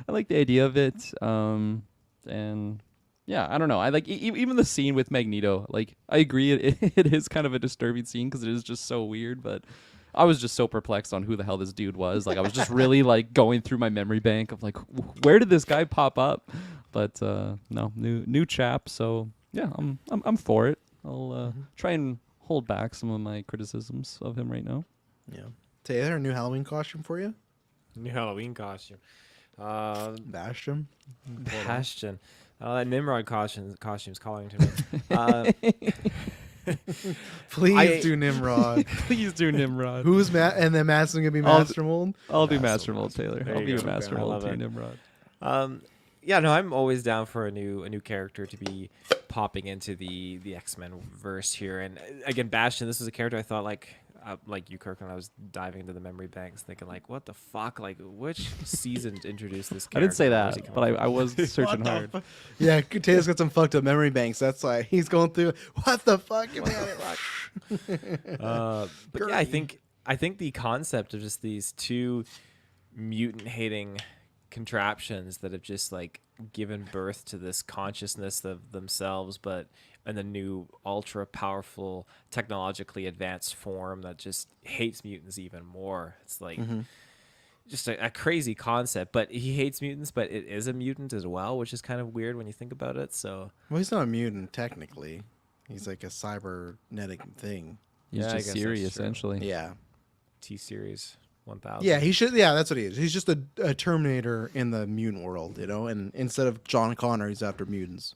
I like the idea of it. And yeah, I don't know. I like even the scene with Magneto. Like, I agree, it is kind of a disturbing scene because it is just so weird. But I was just so perplexed on who the hell this dude was. Like, I was just really like going through my memory bank of like, where did this guy pop up? But no, new chap. So yeah, I'm for it. I'll try and hold back some of my criticisms of him right now. Yeah. Taylor, a new Halloween costume for you? New Halloween costume. Bastion. Bastion. That Nimrod costume's calling to me. Please I- do Nimrod. Please do Nimrod. Who's Matt? And then Matt's gonna be I'll- Master Mold. I'll do Master Master Mold, Taylor. There I'll you be a go. Master I Mold love to it. Nimrod. Yeah, no, I'm always down for a new character to be popping into the X-Men verse here. And again, Bastion, this was a character I thought like you, Kirk, when I was diving into the memory banks, thinking like, what the fuck? Like, which season introduced this character? I didn't say Where's he that, coming but I was searching hard. Yeah, Taylor's got some fucked up memory banks. That's why he's going through. What the fuck? Give me out of here. But yeah, I think the concept of just these two mutant hating contraptions that have just like given birth to this consciousness of themselves, but in a new ultra powerful technologically advanced form that just hates mutants even more. It's like just a crazy concept, but he hates mutants, but it is a mutant as well, which is kind of weird when you think about it. So Well, he's not a mutant technically. He's like a cybernetic thing. He's Yeah, I just guess Siri, that's true. essentially. Yeah. T-Series 1000. Yeah, he should. Yeah, that's what he is. He's just a Terminator in the mutant world, you know. And instead of John Connor, he's after mutants.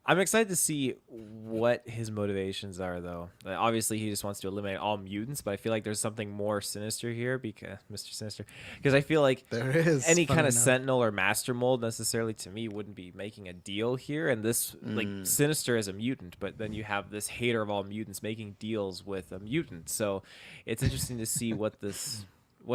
I'm excited to see what his motivations are, though. Obviously, he just wants to eliminate all mutants, but I feel like there's something more sinister here, because Mr. Sinister. Because I feel like There is any funny kind of enough. Sentinel or Master Mold necessarily to me wouldn't be making a deal here. And this, like, Sinister is a mutant, but then you have this hater of all mutants making deals with a mutant. So it's interesting to see what this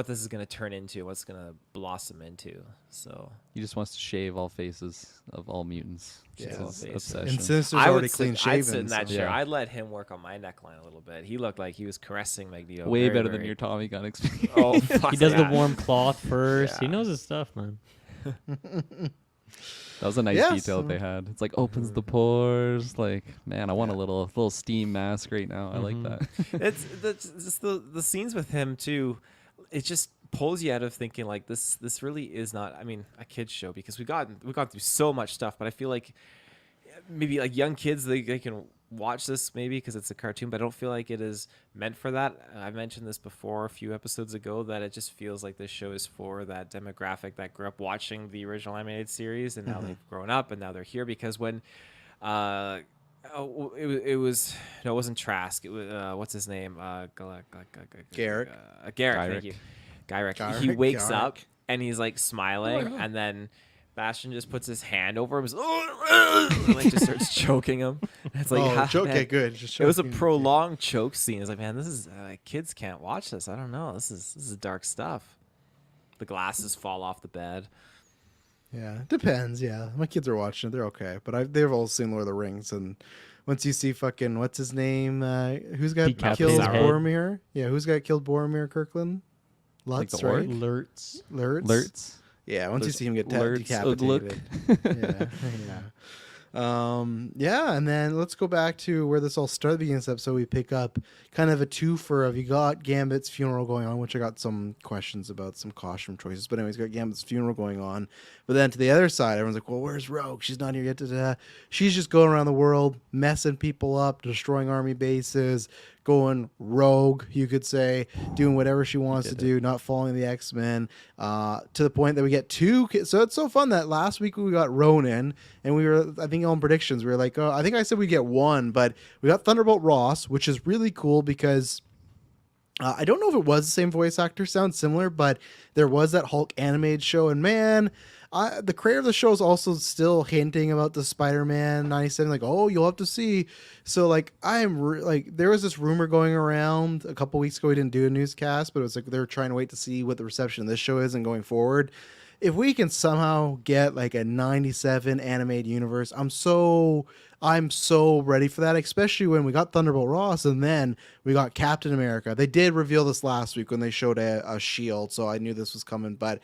is going to turn into, what's going to blossom into. So He just wants to shave all faces of all mutants. It's Yeah. his And obsession. And Sinister's I already would clean sit, I'd sit shaven. in that so- chair. Yeah. I'd let him work on my neckline a little bit. He looked like he was caressing Magneto. Way very, better than very- your Tommy gun experience. Oh, fuck He does yeah. the warm cloth first. He Yeah. knows his stuff, man. That was a nice Yeah, detail so- they had. It's like opens the pores. Like, man, I want a little steam mask right now. I like that. It's just the scenes with him too. It just pulls you out of thinking like this really is not, I mean, a kids show, because we've gone through so much stuff, but I feel like maybe like young kids they can watch this maybe because it's a cartoon, but I don't feel like it is meant for that. I mentioned this before a few episodes ago that it just feels like this show is for that demographic that grew up watching the original animated series and now they've grown up and now they're here. Because when it wasn't Trask, it was what's his name, Garrick. Garrick, thank you, Garrick. He Garrick, wakes Garrick. up and he's like smiling, and then Bastion just puts his hand over him, and, like just starts choking him. It's like, Oh, man, okay, good. Just it was a choking. prolonged choke scene. It's like, man, this is kids can't watch this. I don't know. This is dark stuff. The glasses fall off the bed. Yeah, it depends. Yeah, my kids are watching it. They're okay, but they've all seen Lord of the Rings, and once you see fucking what's his name, who's got Decapitated killed head. Boromir? Yeah, who's got killed Boromir Kirkland? Like Lutz, the orc? right? Lurtz. Lurtz. Lurtz. Yeah, once you Lurtz- see him get Lurtz decapitated. Yeah, yeah, and then let's go back to where this all started. Beginning of this episode, we pick up kind of a twofer of you got Gambit's funeral going on, which I got some questions about some costume choices. But anyways, got Gambit's funeral going on. But then to the other side, everyone's like, "Well, where's Rogue? She's not here yet." Da-da. She's just going around the world, messing people up, destroying army bases, going rogue, you could say, doing whatever she wants to do, not following the X-Men, to the point that we get two. So it's so fun that last week we got Ronan, and we were, I think, on predictions, we were like, oh, I think I said we get one, but we got Thunderbolt Ross, which is really cool because I don't know if it was the same voice actor, sounds similar, but there was that Hulk animated show, and man, the creator of the show is also still hinting about the Spider-Man 97, like, oh, you'll have to see. So, like, like, there was this rumor going around a couple weeks ago. We didn't do a newscast, but it was like they were trying to wait to see what the reception of this show is and going forward. if we can somehow get like a 97 animated universe, I'm so ready for that, especially when we got Thunderbolt Ross and then we got Captain America. They did reveal this last week when they showed a shield, so I knew this was coming. But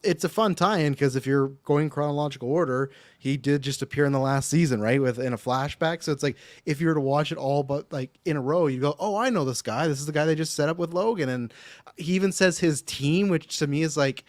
it's a fun tie-in because if you're going chronological order, he did just appear in the last season, right, in a flashback. So it's like if you were to watch it all but like in a row, you go, oh, I know this guy. This is the guy they just set up with Logan, and he even says his team, which to me is like,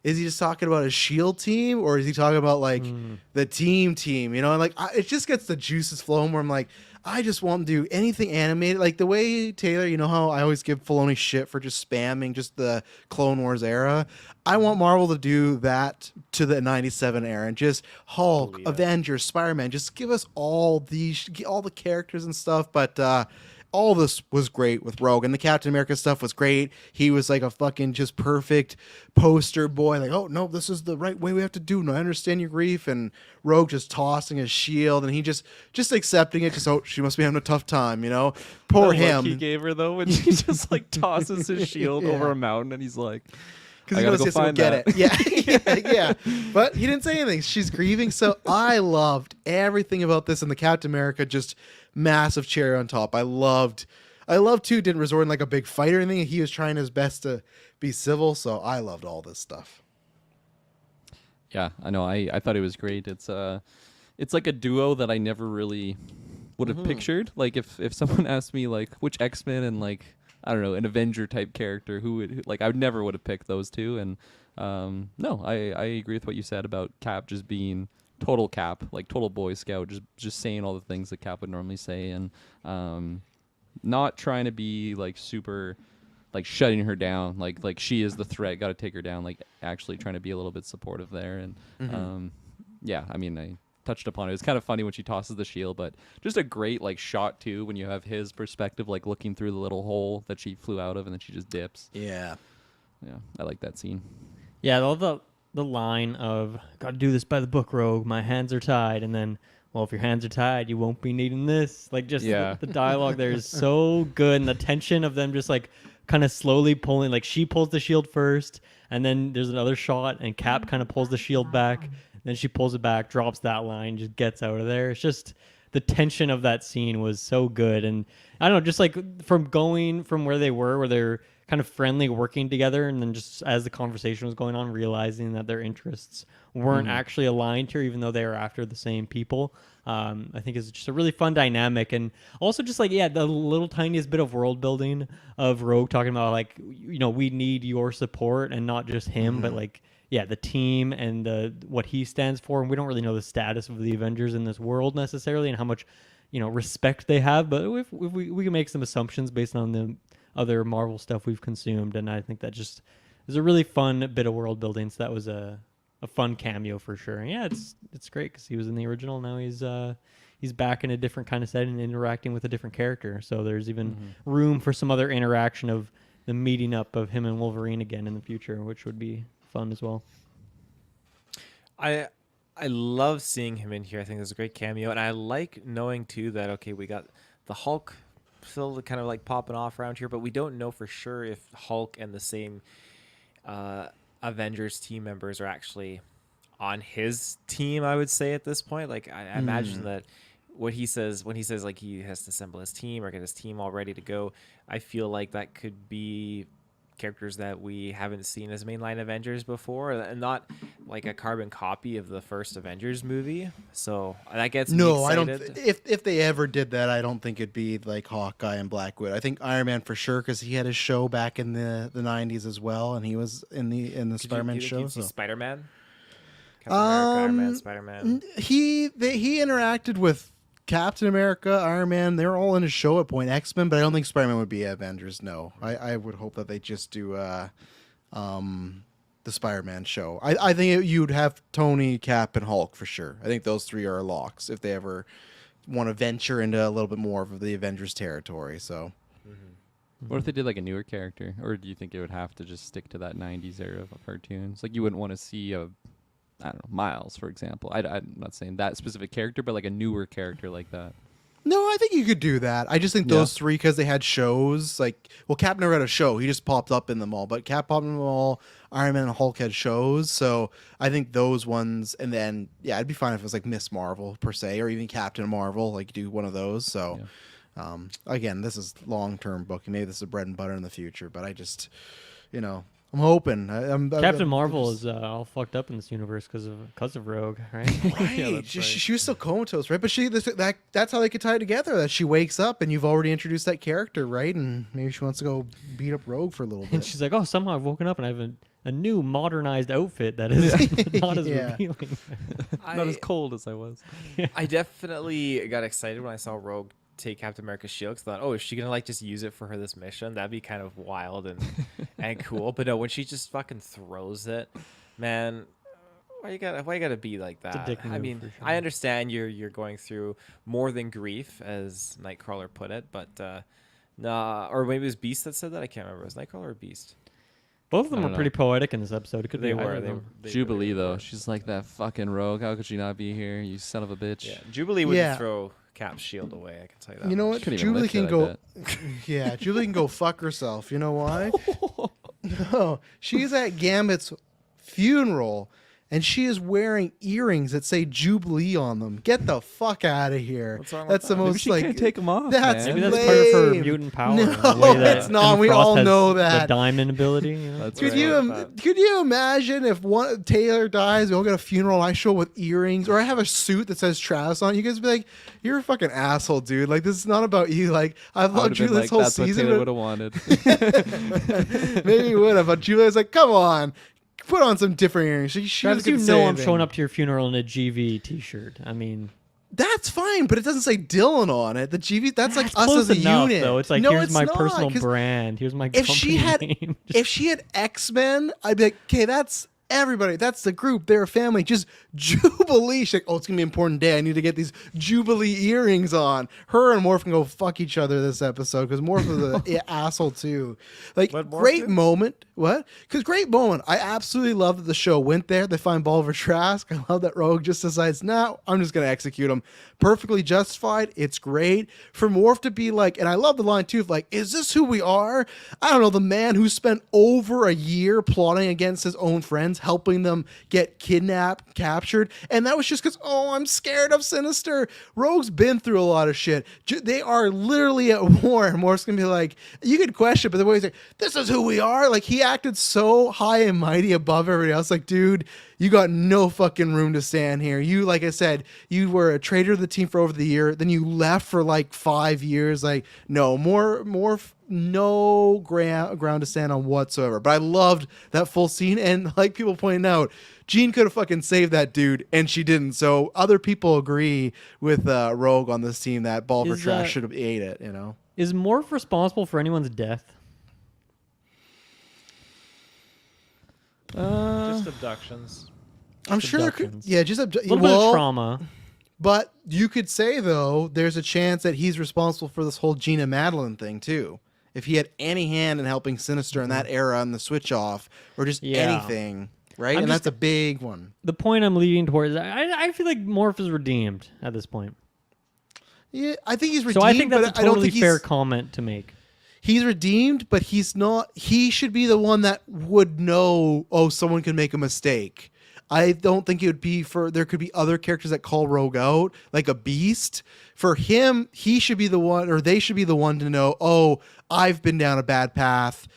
is he just talking about his shield team or is he talking about like the team, you know? And like, it just gets the juices flowing where I'm like, I just want to do anything animated. Like the way Taylor, you know how I always give Filoni shit for just spamming just the Clone Wars era. I want Marvel to do that to the 97 era and just Hulk, Believe it. Avengers, Spider-Man, just give us all the characters and stuff. But, all this was great with Rogue, and the Captain America stuff was great. He was like a fucking just perfect poster boy. Like, oh no, this is the right way we have to do. And I understand your grief. And Rogue just tossing his shield, and he just accepting it. Just oh, she must be having a tough time, you know. Poor The look him. he gave her though when he just like tosses his shield Yeah. over a mountain, and he's like, Because I he gotta knows go he has to go find get that. it. Yeah. But he didn't say anything. She's grieving. So I loved everything about this, and the Captain America just massive cherry on top. I loved too. Didn't resort in like a big fight or anything. He was trying his best to be civil. So I loved all this stuff. Yeah, I know. I thought it was great. It's like a duo that I never really would have pictured. Like if someone asked me like which X-Men and like I don't know an Avenger type character like I never would have picked those two. And no, I agree with what you said about Cap just being total Cap, like total Boy Scout, just saying all the things that Cap would normally say, and not trying to be like super like shutting her down, like she is the threat, got to take her down, like actually trying to be a little bit supportive there. And yeah, I mean, I touched upon it. It's kind of funny when she tosses the shield, but just a great like shot too when you have his perspective, like looking through the little hole that she flew out of, and then she just dips. Yeah. Yeah, I like that scene. Yeah, all the line of "Got to do this by the book, Rogue. My hands are tied," and then, well, if your hands are tied, you won't be needing this. Like, just Yeah. the dialogue there is so good, and the tension of them just like kind of slowly pulling. Like she pulls the shield first, and then there's another shot, and Cap kind of pulls the shield back. Then she pulls it back, drops that line, just gets out of there. It's just the tension of that scene was so good, and I don't know, just like from going from where they were, where they're kind of friendly working together, and then just as the conversation was going on, realizing that their interests weren't actually aligned here, even though they were after the same people. I think it's just a really fun dynamic, and also just like the little tiniest bit of world building of Rogue talking about like we need your support and not just him, but like the team and what he stands for, and we don't really know the status of the Avengers in this world necessarily and how much respect they have, but if we can make some assumptions based on the other Marvel stuff we've consumed, and I think that just is a really fun bit of world building. So that was a fun cameo for sure. And yeah, it's great because he was in the original. Now he's back in a different kind of setting, interacting with a different character. So there's even room for some other interaction of the meeting up of him and Wolverine again in the future, which would be fun as well. I love seeing him in here. I think it's a great cameo, and I like knowing too that okay, we got the Hulk still kind of like popping off around here, but we don't know for sure if Hulk and the same Avengers team members are actually on his team. I would say at this point, like I imagine that what he says when he says like he has to assemble his team or get his team all ready to go, I feel like that could be characters that we haven't seen as mainline Avengers before, and not like a carbon copy of the first Avengers movie. So that gets me No, I excited. don't. If they ever did that, I don't think it'd be like Hawkeye and Black Widow. I think Iron Man for sure because he had his show back in the 90s as well, and he was in the Spider-Man show. So. Spider-Man, Captain America, Iron Man, Spider-Man. He interacted with Captain America, Iron Man. They're all in his show at point X-Men, but I don't think Spider-Man would be Avengers. No, I would hope that they just do the Spider-Man show. I think you'd have Tony, Cap, and Hulk for sure. I think those three are locks if they ever want to venture into a little bit more of the Avengers territory. So. What if they did like a newer character, or do you think it would have to just stick to that '90s era of cartoons? Like you wouldn't want to see I don't know, Miles, for example. I'm not saying that specific character, but like a newer character like that. No, I think you could do that. I just think those three, because they had shows, like, well, Cap never had a show. He just popped up in them all. But Cap popped in them all. Iron Man and Hulk had shows. So I think those ones, and then, yeah, it'd be fine if it was like Miss Marvel, per se, or even Captain Marvel, like, do one of those. So, again, this is long-term booking. Maybe this is bread and butter in the future. But I just, I'm hoping. Captain Marvel is all fucked up in this universe because of Rogue, right? Right. She was still comatose, right? But that's how they could tie it together. That she wakes up and you've already introduced that character, right? And maybe she wants to go beat up Rogue for a little And bit. she's like, "Oh, somehow I've woken up and I have a new modernized outfit that is not as Yeah. revealing." Not as cold as I was. I definitely got excited when I saw Rogue take Captain America's shield. 'Cause I thought, oh, is she gonna like just use it for this mission? That'd be kind of wild and cool. But no, when she just fucking throws it, man, why you gotta be like that? dick I move mean, for sure. I understand you're going through more than grief, as Nightcrawler put it, but nah, or maybe it was Beast that said that. I can't remember. Was it Nightcrawler or Beast? Both of them I were don't pretty poetic in this episode. It could They be either were. of them. They Jubilee really though, were. she's like that fucking Rogue. How could she not be here? You son of a bitch. Yeah, Jubilee wouldn't Yeah. throw Cap's shield away. I can tell you that. You know much. what? Couldn't even Jubilee lift can it, I go. bet. Yeah, Jubilee can go fuck herself. You know why? No, she's at Gambit's funeral, and she is wearing earrings that say Jubilee on them. Get the fuck out of here. What's wrong with That's the that? Maybe most she like. can't take 'em off, That's man. Maybe that's part of her lame. mutant power. No, the way that it's not. Emma We Frost all has know the that. diamond ability. You know? That's Could right. you imagine if one Taylor dies, we all get a funeral, and I show up with earrings, or I have a suit that says Travis on it? You guys be like, "You're a fucking asshole, dude! Like this is not about you. Like I've I loved would've you been this like, whole that's what season." Taylor would have wanted. Maybe you would have, but Julia's like, "Come on, put on some different earrings." She Travis, doesn't you say know I'm anything. showing up to your funeral in a GV T-shirt. I mean, That's fine, but it doesn't say Dylan on it. The GV, that's like it's us close as a enough, unit. though. It's like No, here's it's my not, personal 'cause brand. Here's my If company she had, name. if she had X-Men, I'd be like, okay, that's everybody. That's the group. They're a family. Just Jubilee. She's like, oh, it's gonna be an important day. I need to get these Jubilee earrings on. Her and Morph can go fuck each other this episode because Morph is an asshole too. Like, What, Morph great did? moment. What? Because great moment. I absolutely love that the show went there. They find Bolivar Trask. I love that Rogue just decides, no, I'm just gonna execute him. Perfectly justified. It's great for Morph to be like, and I love the line too. Of like, is this who we are? I don't know. The man who spent over a year plotting against his own friends, helping them get kidnapped, captured, and that was just because, oh, I'm scared of Sinister. Rogue's been through a lot of shit. They are literally at war, and Morph's gonna be like, you could question, but the way he's like, this is who we are. Like he acted so high and mighty above everybody else. Like, dude, you got no fucking room to stand here. You, like I said, you were a traitor to the team for over the year. Then you left for like 5 years. Like, no more, no ground to stand on whatsoever. But I loved that full scene. And like people pointing out, Jean could have fucking saved that dude, and she didn't. So other people agree with Rogue on this team that Bolivar Is, Trask should have ate it. You know. Is Morph responsible for anyone's death? Just abductions. I'm sure there could, abductions. yeah, just A little bit of trauma. But you could say though, there's a chance that he's responsible for this whole Gina Madeline thing too. If he had any hand in helping Sinister in that era and the switch off, or just Yeah. anything, right? I'm And just- that's a big one. The point I'm leading towards, I feel like Morph is redeemed at this point. Yeah, I think he's redeemed. So I think that's a but I don't totally think fair he's, comment to make. he's redeemed, but he's not. He should be the one that would know. Oh, someone can make a mistake. I don't think it would be for. There could be other characters that call Rogue out, like a Beast. For him, he should be the one, or they should be the one to know. Oh, I've been down a bad path.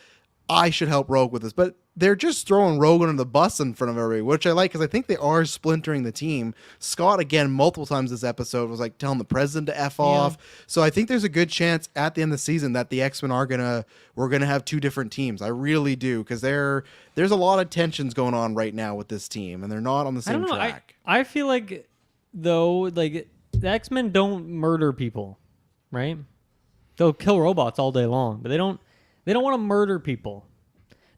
I should help Rogue with this. But they're just throwing Rogue under the bus in front of everybody, which I like because I think they are splintering the team. Scott, again, multiple times this episode was like telling the president to F off. So I think there's a good chance at the end of the season that the X-Men we're gonna have two different teams. I really do, because there's a lot of tensions going on right now with this team, and they're not on the I don't same know. track. I feel like though, like the X-Men don't murder people, right? They'll kill robots all day long, but they don't want to murder people.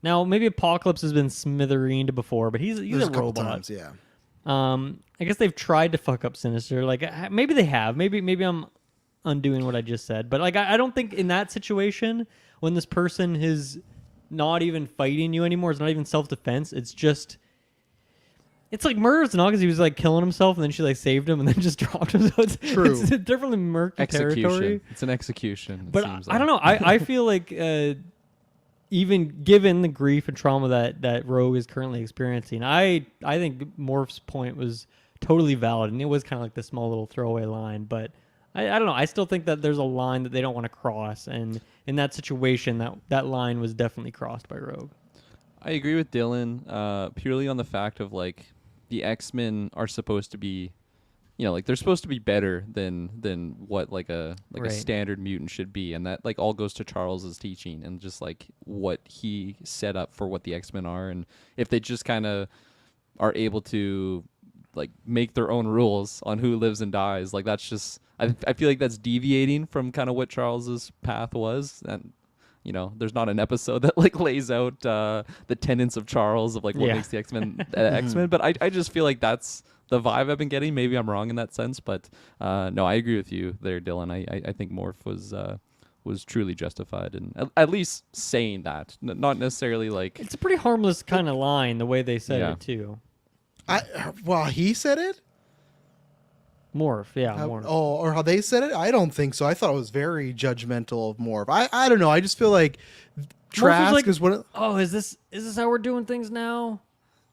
Now, maybe Apocalypse has been smithereened before, but he's There's a a couple robot. times, yeah. I guess they've tried to fuck up Sinister. Like maybe they have. Maybe I'm undoing what I just said. But like I don't think in that situation when this person is not even fighting you anymore, it's not even self-defense. It's It's like murderous not because he was like killing himself and then she like saved him and then just dropped him. So it's, True. it's definitely murky territory. Execution. It's an execution. It But seems I don't know. I feel like even given the grief and trauma that Rogue is currently experiencing, I think Morph's point was totally valid, and it was kind of like the small little throwaway line. But I don't know. I still think that there's a line that they don't want to cross, and in that situation, that line was definitely crossed by Rogue. I agree with Dylan, purely on the fact of like the X-Men are supposed to be, like they're supposed to be better than what like a Right. standard mutant should be, and that like all goes to Charles's teaching and just like what he set up for what the X-Men are, and if they just kind of are able to like make their own rules on who lives and dies, like that's just I feel like that's deviating from kind of what Charles's path was, and there's not an episode that like lays out the tenets of Charles of like what Yeah. makes the X-Men X-Men, but I just feel like that's the vibe I've been getting. Maybe I'm wrong in that sense, but no, I agree with you there, Dylan. I think Morph was truly justified in at least saying that, not necessarily like It's a pretty harmless kind of line the way they said Yeah. it too. Well, he said it. Morph, yeah, Morph. Or how they said it? I don't think so. I thought it was very judgmental of Morph. I don't know. I just feel like Trask like- is one of Oh, is this how we're doing things now?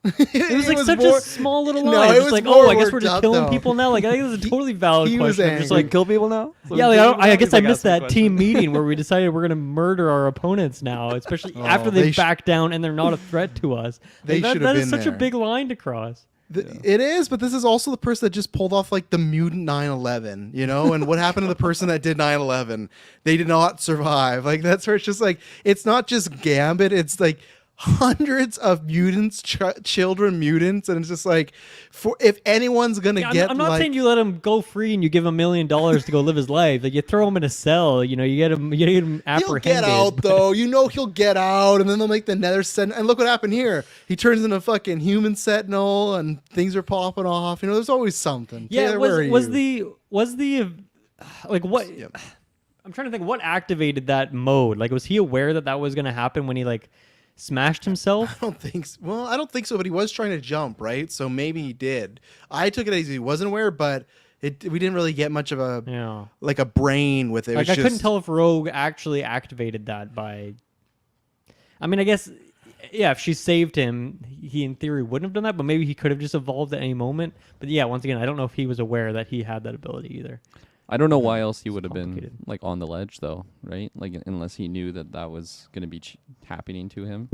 it It was like such more, a small little No, line. it Just was like, more I guess we're worked just up, killing though. people now. Like I think it's a totally valid he was question. I'm just angry. like, kill people now. yeah, like I guess I missed that team meeting where we decided we're gonna murder our opponents now, especially after they they've backed down and they're not a threat to us. They Like, should that have is been such a there. big line to cross. It is, but this is also the person that just pulled off like the mutant 9/11, and what happened to the person that did 9/11? They did not survive. Like that's where it's just like it's not just Gambit, it's like hundreds of mutants, children mutants, and it's just like for if anyone's gonna Yeah, get I'm not like, saying you let him go free and you give him $1 million to go live his life. Like you throw him in a cell, you get him he'll apprehended. get out though. He'll get out, and then they'll make the Nether Sentinel. And look what happened here. He turns into a fucking human Sentinel, and things are popping off. There's always something. Yeah, Taylor, where are was you? the like what? Yep. I'm trying to think what activated that mode. Like, was he aware that was going to happen when he like smashed himself? I don't think so. Well, I don't think so, but he was trying to jump, right? So maybe he did. I took it as he wasn't aware, but we didn't really get much of a Yeah. like a brain with it. It Like was I couldn't just- tell if Rogue actually activated that by. I mean, I guess, yeah, if she saved him, he in theory wouldn't have done that, but maybe he could have just evolved at any moment. But yeah, once again, I don't know if he was aware that he had that ability either. I don't know why else he would have been complicated. like on the ledge though, right? Like unless he knew that was going to be happening to him.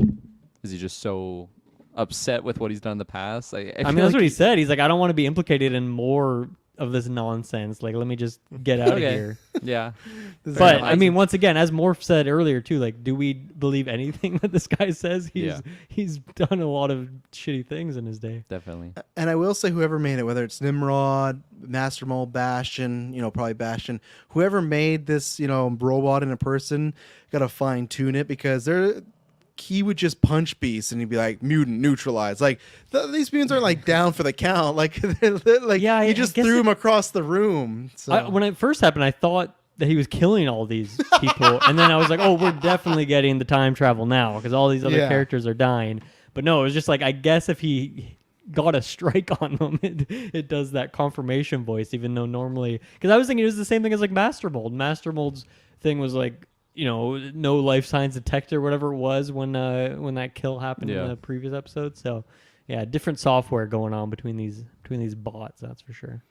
Is he just so upset with what he's done in the past? I I feel mean, that's like what he said. He's like, I don't want to be implicated in more of this nonsense. Like, let me just get out of Okay. here. Yeah. But I mean, once again, as Morph said earlier too, like, do we believe anything that this guy says? He's done a lot of shitty things in his day. Definitely. And I will say, whoever made it, whether it's Nimrod, Master Mold, Bastion, probably Bastion, whoever made this, robot in a person, got to fine tune it because he would just punch beasts and he'd be like mutant neutralized. Like these mutants aren't like down for the count. Like like Yeah, he I just guess threw him across the room. So. When it first happened, I thought that he was killing all these people, and then I was like, oh, we're definitely getting the time travel now because all these other Yeah. characters are dying. But no, it was just like, I guess if he got a strike on them, it does that confirmation voice, even though normally, because I was thinking it was the same thing as like Master Mold. Master Mold's thing was like, no life signs detector, whatever it was when that kill happened Yeah. in the previous episode. So yeah, different software going on between these bots, that's for sure.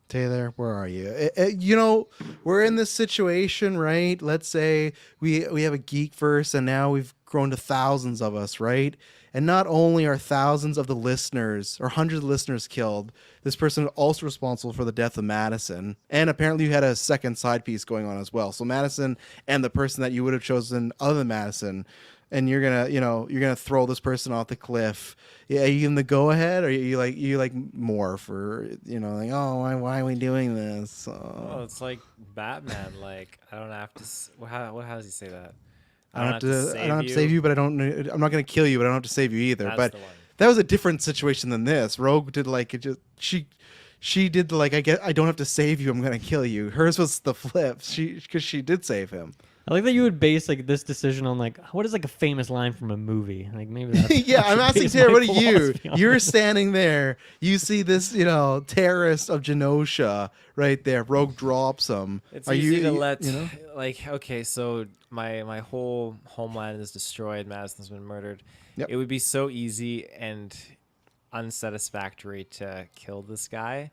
Taylor, where are you? We're in this situation, right? Let's say we have a geek verse, and now we've grown to thousands of us, right? And not only are thousands of the listeners or hundreds of listeners killed, this person is also responsible for the death of Madison. And apparently you had a second side piece going on as well. So Madison and the person that you would have chosen other than Madison, and you're gonna throw this person off the cliff. Yeah, are you in the go ahead, or are you like more for like, oh, why are we doing this? Oh, it's like Batman. Like I don't have to. How does he say that? I don't have to save you, but I'm not gonna kill you, but I don't have to save you either. That's But the one. that was a different situation than this. Rogue did like it just she did like I don't have to save you, I'm gonna kill you. Hers was the flip. Because she did save him. I like that you would base like this decision on like what is like a famous line from a movie. Like maybe that's Yeah, I'm asking Tara, what are you? philosophy on You're this. standing there. You see this, terrorist of Genosha right there. Rogue drops him. It's Are easy you, to let you know? like okay, so my whole homeland is destroyed. Madison's been murdered. Yep. It would be so easy and unsatisfactory to kill this guy,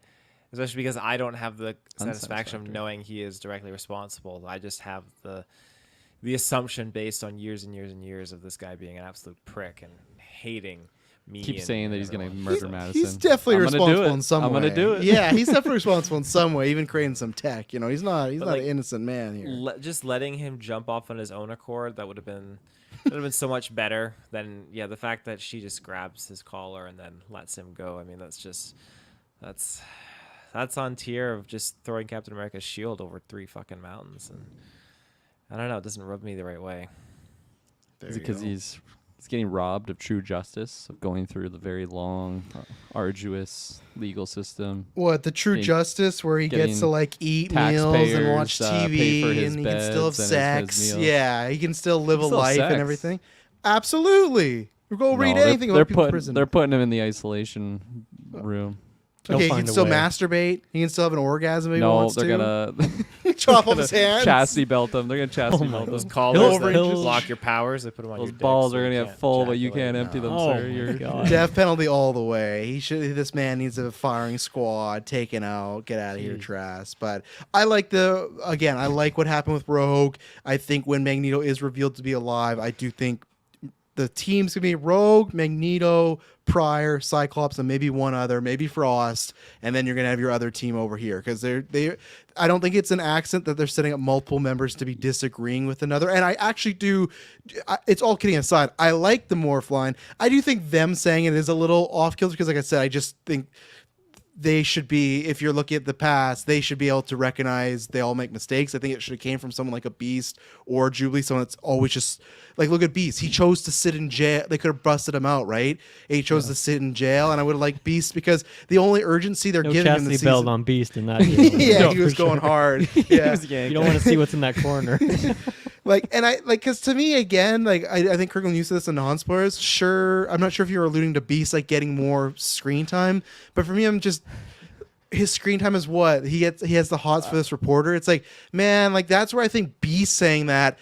especially because I don't have the satisfaction of Unsatisfactory. knowing he is directly responsible. I just have the assumption based on years and years and years of this guy being an absolute prick and hating me. Keep and saying that he's going to everyone. murder Madison. He's definitely I'm gonna do responsible it. in some way. I'm going to do it. Yeah, he's definitely responsible in some way, even creating some tech. He's not But, an like, innocent man here. Just letting him jump off on his own accord, that would have been so much better than the fact that she just grabs his collar and then lets him go. I mean, that's on tier of just throwing Captain America's shield over 3 fucking mountains, and I don't know, it doesn't rub me the right way. There Is you it because go. he's getting robbed of true justice, of going through the very long, arduous legal system? What, the true getting- justice where he gets to getting eat meals and watch taxpayers, pay for TV his and he can still have beds and sex. his meals. Yeah, he can still live a Still life sex. and everything. Absolutely. Go read No, anything they're about people in putting, prison. They're putting him in the isolation room. They'll Okay, he find can a still way. masturbate. He can still have an orgasm if he No, wants they're to. gonna Chop off his hands. chastity belt him. They're gonna chastity my belt Those him. collars that he'll- block your powers, they put them on Those your dick balls so are you gonna get can't full, but you ejaculate. can't empty them, Oh sir. my You're God. Death penalty all the way. This man needs a firing squad taken out. Get out of here, Jeez. Trask. But I like what happened with Rogue. I think when Magneto is revealed to be alive, I do think the team's gonna be Rogue, Magneto, Pryor, Cyclops, and maybe one other, maybe Frost, and then you're gonna have your other team over here because I don't think it's an accident that they're setting up multiple members to be disagreeing with another. And I actually do. It's all kidding aside. I like the morph line. I do think them saying it is a little off kilter because, like I said, I just think they should be, if you're looking at the past, they should be able to recognize they all make mistakes. I think it should have came from someone like a Beast or Jubilee, someone that's always just like, look at Beast. He chose to sit in jail. They could have busted him out, right? And he chose to sit in jail, and I would have liked Beast because the only urgency they're No giving him chastity this belt season. on Beast in that. Yeah, No, he was for going sure. hard. Yeah. You don't want to see what's in that corner. Because to me, again, I think Kirkland used this in non-spoilers. Sure, I'm not sure if you're alluding to Beast getting more screen time, but for me, I'm just his screen time is what he has the hots for this reporter. It's like, man, that's where I think Beast saying that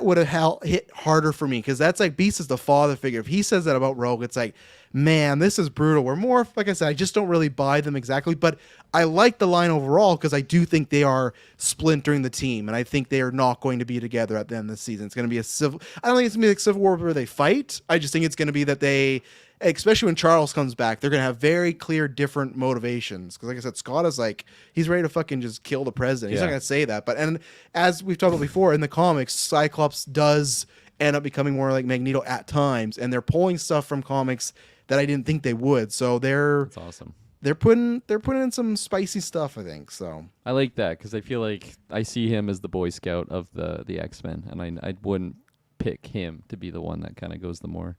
would have hit harder for me because that's like Beast is the father figure. If he says that about Rogue, it's like, man, this is brutal. We're more, like I said, I just don't really buy them exactly, but I like the line overall because I do think they are splintering the team, and I think they are not going to be together at the end of the season. It's going to be I don't think it's going to be like Civil War where they fight. I just think it's going to be that they, especially when Charles comes back, they're going to have very clear different motivations. Because like I said, Scott is he's ready to fucking just kill the president. He's not Yeah. going to say that. And as we've talked about before, in the comics, Cyclops does end up becoming more like Magneto at times, and they're pulling stuff from comics that I didn't think they would. So That's awesome. they're putting in some spicy stuff, I think. So I like that because I feel like I see him as the Boy Scout of the X-Men, and I wouldn't pick him to be the one that kind of goes the more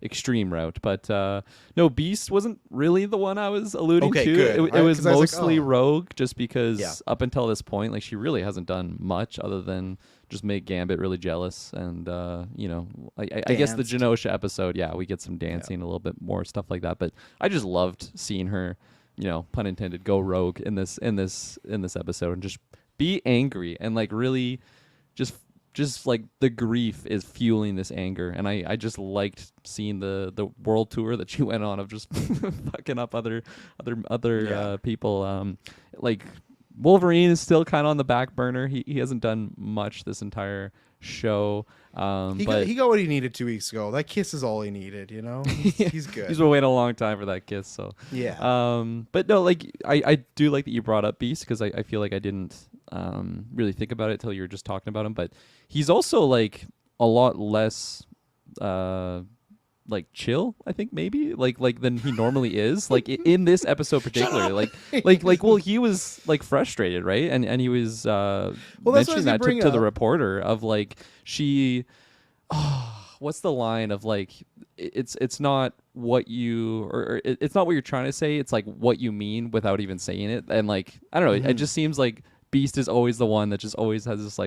extreme route. But no, Beast wasn't really the one I was alluding Okay, to. good. It was 'Cause I was like, mostly oh. Rogue, just because Yeah. up until this point, she really hasn't done much other than just make Gambit really jealous. And I guess the Danced. Genosha episode, yeah, we get some dancing, a little bit more stuff like that. But I just loved seeing her, pun intended, go rogue in this episode and just be angry and really just the grief is fueling this anger, and I just liked seeing the world tour that she went on of just fucking up other people. Wolverine is still kind of on the back burner. He hasn't done much this entire show. he got what he needed 2 weeks ago. That kiss is all he needed. He's good. He's been waiting a long time for that kiss. So Yeah. but no, I do like that you brought up Beast because I feel like I didn't really think about it till you were just talking about him. But he's also a lot less chill, I think, maybe than he normally is. In this episode particularly, well, he was frustrated, right? And he was that's what I was mentioning gonna that bring to the up. reporter of she. What's the line of it's not what you or it's not what you're trying to say, it's what you mean without even saying it. And I don't know, it just seems like Beast is always the one that just always has this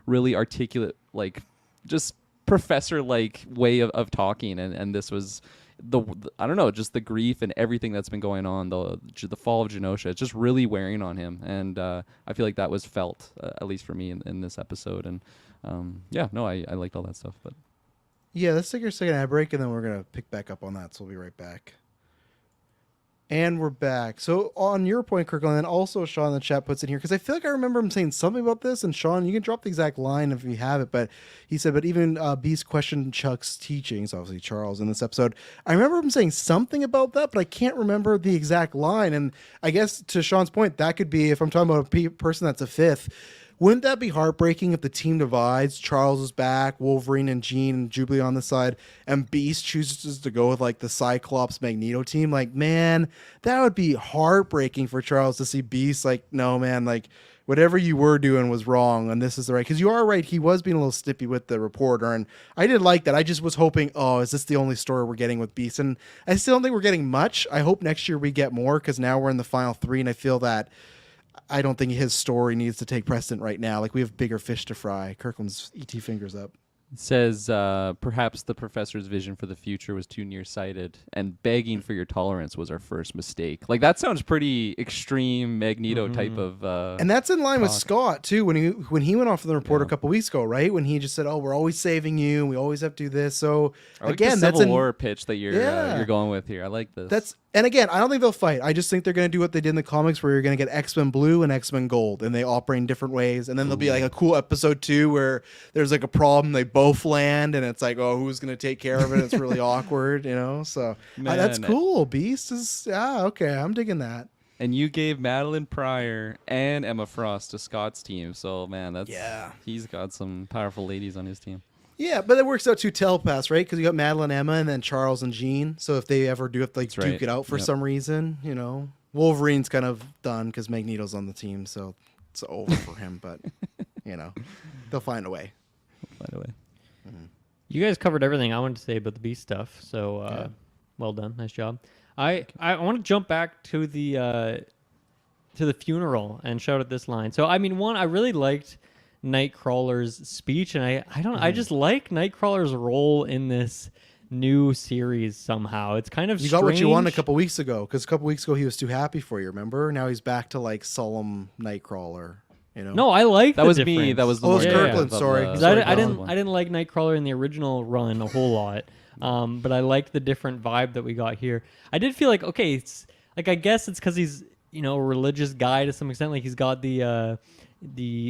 really articulate, like just professor like way of talking, and this was the I don't know, just the grief and everything that's been going on, the fall of Genosha, it's just really wearing on him, and I feel like that was felt at least for me in this episode, and I liked all that stuff. But Yeah, let's take our second ad break, and then we're going to pick back up on that, so we'll be right back. And we're back. So on your point, Kirkland, and also Sean in the chat puts in here, because I feel like I remember him saying something about this, and Sean, you can drop the exact line if you have it, but he said, but even Beast questioned Chuck's teachings, obviously Charles, in this episode. I remember him saying something about that, but I can't remember the exact line, and I guess to Sean's point, that could be, if I'm talking about a person that's a fifth, wouldn't that be heartbreaking if the team divides? Charles is back, Wolverine and Jean and Jubilee on the side, and Beast chooses to go with like the Cyclops Magneto team? Like, man, that would be heartbreaking for Charles to see Beast like, no, man, like whatever you were doing was wrong, and this is the right. Because you are right, he was being a little snippy with the reporter, and I did like that. I just was hoping, oh, is this the only story we're getting with Beast? And I still don't think we're getting much. I hope next year we get more, because now we're in the final 3, and I feel that I don't think his story needs to take precedent right now. Like, we have bigger fish to fry. Kirkland's ET fingers up. it says perhaps the professor's vision for the future was too nearsighted, and begging for your tolerance was our first mistake. Like, that sounds pretty extreme Magneto type of. And that's in line with talk. Scott too. When he went off on the report a couple weeks ago, right? When he just said, "Oh, we're always saving you. And we always have to do this." So I like again, the that's Civil in, War pitch that you're going with here. I like this. And again, I don't think they'll fight. I just think they're going to do what they did in the comics, where you're going to get X-Men Blue and X-Men Gold, and they operate in different ways. And then there'll be like a cool episode 2 where there's like a problem, they both land, and it's like, oh, who's going to take care of it? It's really awkward, you know. So that's Man. cool. Beast is okay. I'm digging that. And you gave Madeline Pryor and Emma Frost to Scott's team, so man, he's got some powerful ladies on his team. Yeah, but it works out to telepaths, right? Because you got Madeline, Emma, and then Charles and Jean. So if they ever do have to like That's right. duke it out for Yep. some reason, you know, Wolverine's kind of done because Magneto's on the team, so it's over for him. But you know, they'll find a way. By the way, You guys covered everything I wanted to say about the Beast stuff, so well done, nice job. I want to jump back to the funeral and shout at this line. So I mean, one, I really liked Nightcrawler's speech, and I just like Nightcrawler's role in this new series somehow. It's kind of You got what you wanted a strange. couple weeks ago, because a couple weeks ago he was too happy for you. Remember? Now he's back to like solemn Nightcrawler. You know? No, I like that the was difference. me. That was the Oh, it was most Kirkland, of sorry. the- 'Cause Sorry, I Colin. didn't like Nightcrawler in the original run a whole lot, but I liked the different vibe that we got here. I did feel like, okay, it's like, I guess it's because he's, you know, a religious guy to some extent. Like, he's got the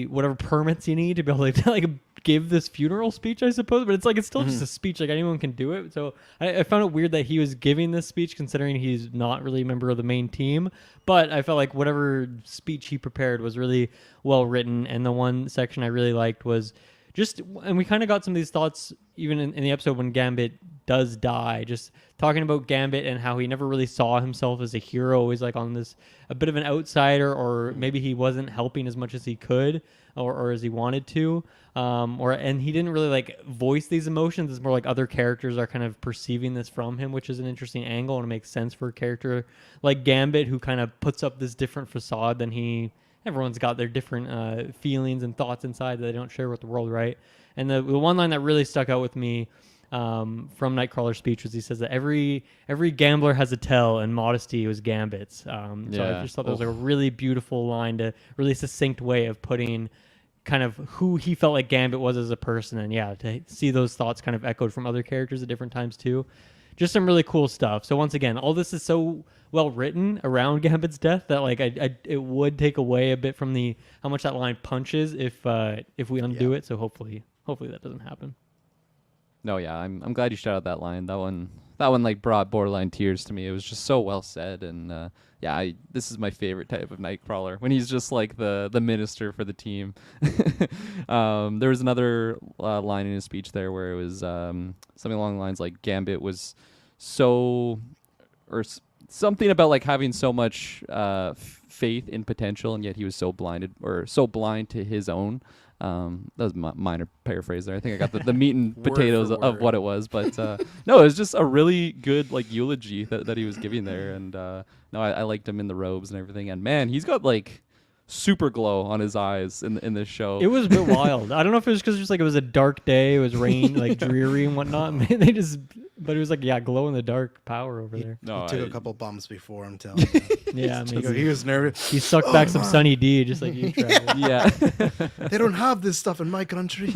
whatever permits you need to be able to like give this funeral speech, I suppose. But it's like, it's still just a speech. Like, anyone can do it. So I found it weird that he was giving this speech, considering he's not really a member of the main team. But I felt like whatever speech he prepared was really well written. And the one section I really liked was just, and we kind of got some of these thoughts even in the episode when Gambit does die, just talking about Gambit and how he never really saw himself as a hero, always like on this, a bit of an outsider, or maybe he wasn't helping as much as he could or as he wanted to, and he didn't really like voice these emotions. It's more like other characters are kind of perceiving this from him, which is an interesting angle, and it makes sense for a character like Gambit, who kind of puts up this different facade than he. Everyone's got their different feelings and thoughts inside that they don't share with the world, right? And the one line that really stuck out with me from Nightcrawler's speech was, he says that every gambler has a tell, and modesty was Gambit's. So I just thought that was like a really beautiful line, to really succinct way of putting kind of who he felt like Gambit was as a person, and to see those thoughts kind of echoed from other characters at different times too. Just some really cool stuff. So once again, all this is so well written around Gambit's death that like it would take away a bit from the how much that line punches if we undo it. So hopefully that doesn't happen. No, yeah, I'm glad you shouted out that line. That one like brought borderline tears to me. It was just so well said, and this is my favorite type of Nightcrawler, when he's just like the minister for the team. There was another line in his speech there where it was something along the lines like Gambit was something about like having so much faith in potential, and yet he was so blinded or so blind to his own. That was my minor paraphrase there. I think I got the meat and potatoes for of word. what it was, but no, it was just a really good like eulogy that he was giving there, and I liked him in the robes and everything. And man, he's got like super glow on his eyes in this show. It was a bit wild. I don't know if it was because it was a dark day, it was rain, like dreary and whatnot. But it was like glow in the dark power over there. no, He took I- a couple bumps before him telling you. Yeah, He was nervous. he sucked back some Sunny D just like you, Travis. yeah. They don't have this stuff in my country.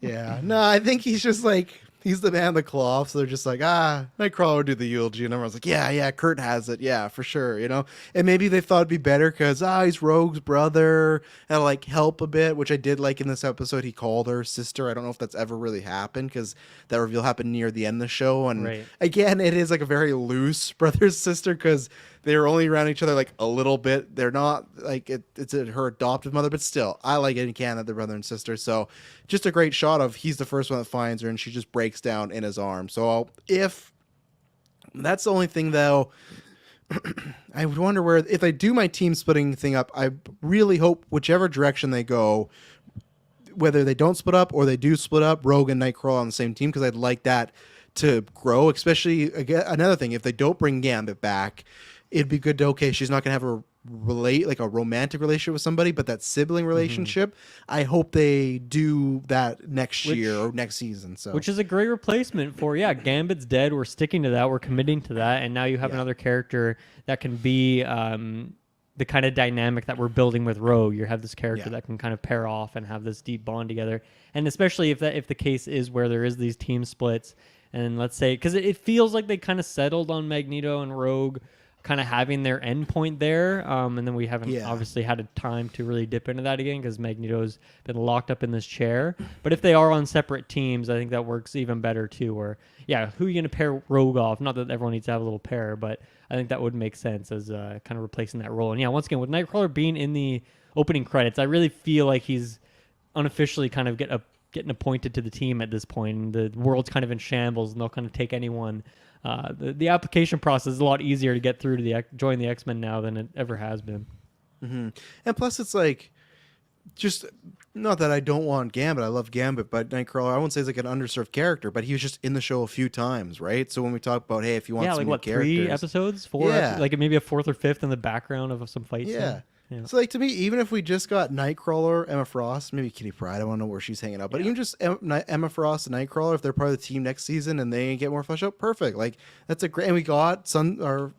Yeah. No, I think he's just like, he's the man of the cloth. So they're just like, Nightcrawler would do the eulogy. And everyone's like, yeah, Kurt has it. Yeah, for sure. And maybe they thought it'd be better because, he's Rogue's brother. That'll like help a bit, which I did like in this episode. He called her sister. I don't know if that's ever really happened because that reveal happened near the end of the show. And Right. again, it is like a very loose brother sister because they're only around each other like a little bit. They're not like it's her adoptive mother, but still, I like it in Canada, they're brother and sister. So just a great shot of he's the first one that finds her and she just breaks down in his arms. So if that's the only thing though, I would wonder where if they do my team splitting thing up, I really hope whichever direction they go, whether they don't split up or they do split up, Rogue and Nightcrawler on the same team, because I'd like that to grow. Especially again, another thing, if they don't bring Gambit back, it'd be good to she's not gonna have a romantic relationship with somebody, but that sibling relationship, I hope they do that next year or next season. So Which is a great replacement for Gambit's dead. We're sticking to that. We're committing to that, and now you have another character that can be the kind of dynamic that we're building with Rogue. You have this character that can kind of pair off and have this deep bond together. And especially if the case is where there is these team splits, and let's say because it feels like they kind of settled on Magneto and Rogue kind of having their end point there, and then we haven't obviously had a time to really dip into that again because Magneto's been locked up in this chair. But if they are on separate teams, I think that works even better too. Where who are you going to pair Rogue off? Not that everyone needs to have a little pair, but I think that would make sense as kind of replacing that role. And once again, with Nightcrawler being in the opening credits, I really feel like he's unofficially kind of getting appointed to the team at this point. And the world's kind of in shambles, and they'll kind of take anyone. The application process is a lot easier to get through to join the X-Men now than it ever has been. Mm-hmm. And plus, it's like, just not that I don't want Gambit. I love Gambit, but Nightcrawler, I wouldn't say he's like an underserved character, but he was just in the show a few times, right? So when we talk about, hey, if you want some like new what, characters, 3 episodes, 4, like maybe a 4th or 5th in the background of some fight. yeah. Yeah. So like to me, even if we just got Nightcrawler, Emma Frost, maybe Kitty Pryde, I don't know where she's hanging out, but even just Emma Frost and Nightcrawler, if they're part of the team next season and they get more fleshed out, perfect. Like that's a great. And we got Sunspot,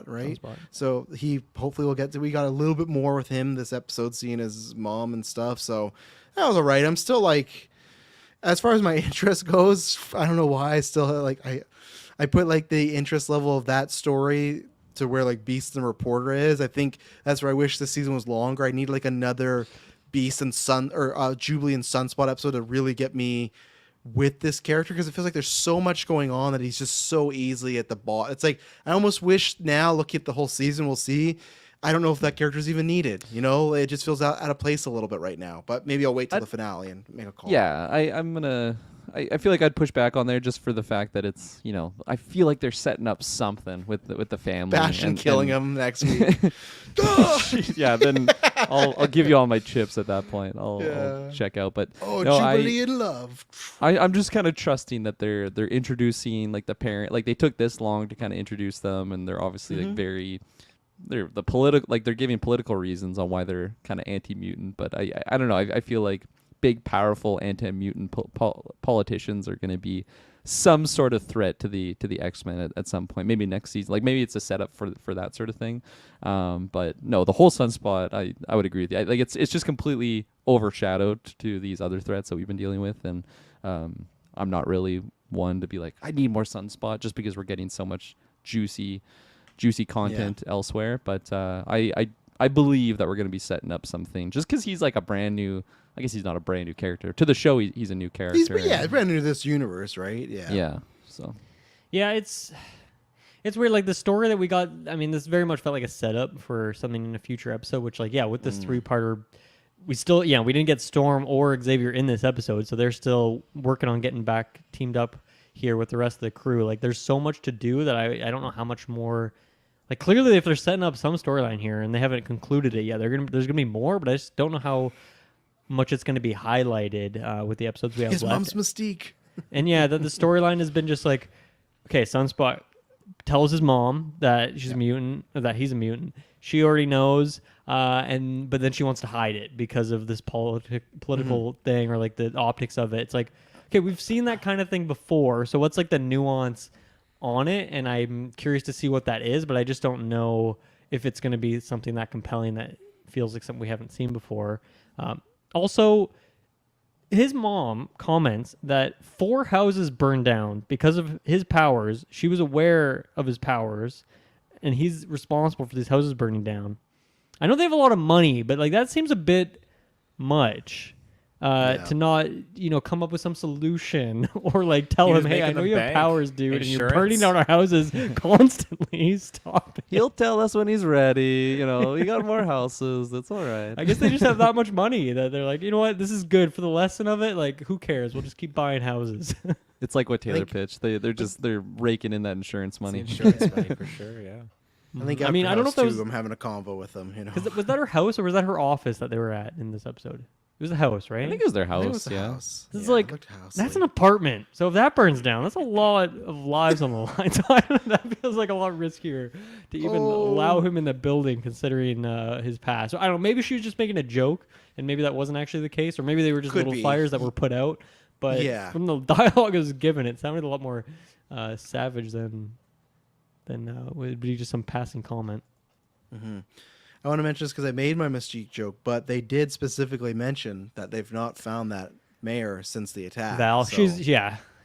right? Sunspot. So he hopefully will get to. We got a little bit more with him this episode, seeing his mom and stuff. So that was all right. I'm still like, as far as my interest goes, I don't know why I still like I put like the interest level of that story to where like Beast and Reporter is. I think that's where I wish the season was longer. I need like another Beast and Jubilee and Sunspot episode to really get me with this character, because it feels like there's so much going on that he's just so easily at the bottom. It's like I almost wish now, looking at the whole season, we'll see. I don't know if that character is even needed. It just feels out of place a little bit right now. But maybe I'll wait till the finale and make a call. Yeah, I feel like I'd push back on there just for the fact that it's, I feel like they're setting up something with the family. Bastion killing him next week. Yeah, then I'll give you all my chips at that point. I'll check out. But Jubilee in love. I'm just kind of trusting that they're introducing like the parent, like they took this long to kind of introduce them, and they're obviously like they're the political, like they're giving political reasons on why they're kind of anti-mutant. But I don't know. I feel like big, powerful anti-mutant politicians are going to be some sort of threat to the X-Men at some point. Maybe next season. Like maybe it's a setup for that sort of thing. But no, the whole Sunspot, I would agree with you. Like it's just completely overshadowed to these other threats that we've been dealing with, and I'm not really one to be like, I need more Sunspot just because we're getting so much juicy content elsewhere. But I believe that we're going to be setting up something just because he's like a brand new. I guess he's not a brand new character to the show. He's a new character. He's brand new to this universe, right? Yeah. Yeah. So. Yeah, it's weird. Like the story that we got. I mean, this very much felt like a setup for something in a future episode. Which, like, with this 3-parter, we still, we didn't get Storm or Xavier in this episode, so they're still working on getting back teamed up here with the rest of the crew. Like, there's so much to do that I don't know how much more. Like, clearly, if they're setting up some storyline here and they haven't concluded it yet, there's gonna be more. But I just don't know how much it's going to be highlighted with the episodes we have His left. mom's Mystique. And the storyline has been just like, okay, Sunspot tells his mom that she's a mutant, or that he's a mutant. She already knows, but then she wants to hide it because of this political thing, or like the optics of it. It's like, okay, we've seen that kind of thing before. So what's like the nuance on it? And I'm curious to see what that is, but I just don't know if it's going to be something that compelling that feels like something we haven't seen before. Also, his mom comments that 4 houses burned down because of his powers. She was aware of his powers, and he's responsible for these houses burning down. I know they have a lot of money, but like that seems a bit much to not, come up with some solution or like tell He was him, hey, I making know them you have bank powers, dude, and you're insurance. burning down our houses constantly. Stop it. He'll tell us when he's ready. We got more houses. That's all right. I guess they just have that much money that they're like, you know what, this is good for the lesson of it. Like, who cares? We'll just keep buying houses. It's like what Taylor think- pitched. They're raking in that insurance It's money. insurance money for sure. Yeah. I think I mean, after I don't know House if that 2, was- I'm having a convo with them. Was that her house or was that her office that they were at in this episode? It was a house, right? I think it was their I think it house. was the Yeah. house. This is Yeah, it like- looked housey. That's an apartment. So if that burns down, that's a lot of lives on the line. So I don't know, that feels like a lot riskier to even allow him in the building, considering his past. So I don't know. Maybe she was just making a joke, and maybe that wasn't actually the case, or maybe they were just Could little be. fires that were put out. But Yeah. from the dialogue that was given, it sounded a lot more savage than would be just some passing comment. I want to mention this because I made my Mystique joke, but they did specifically mention that they've not found that mayor since the attack. Val, so- she's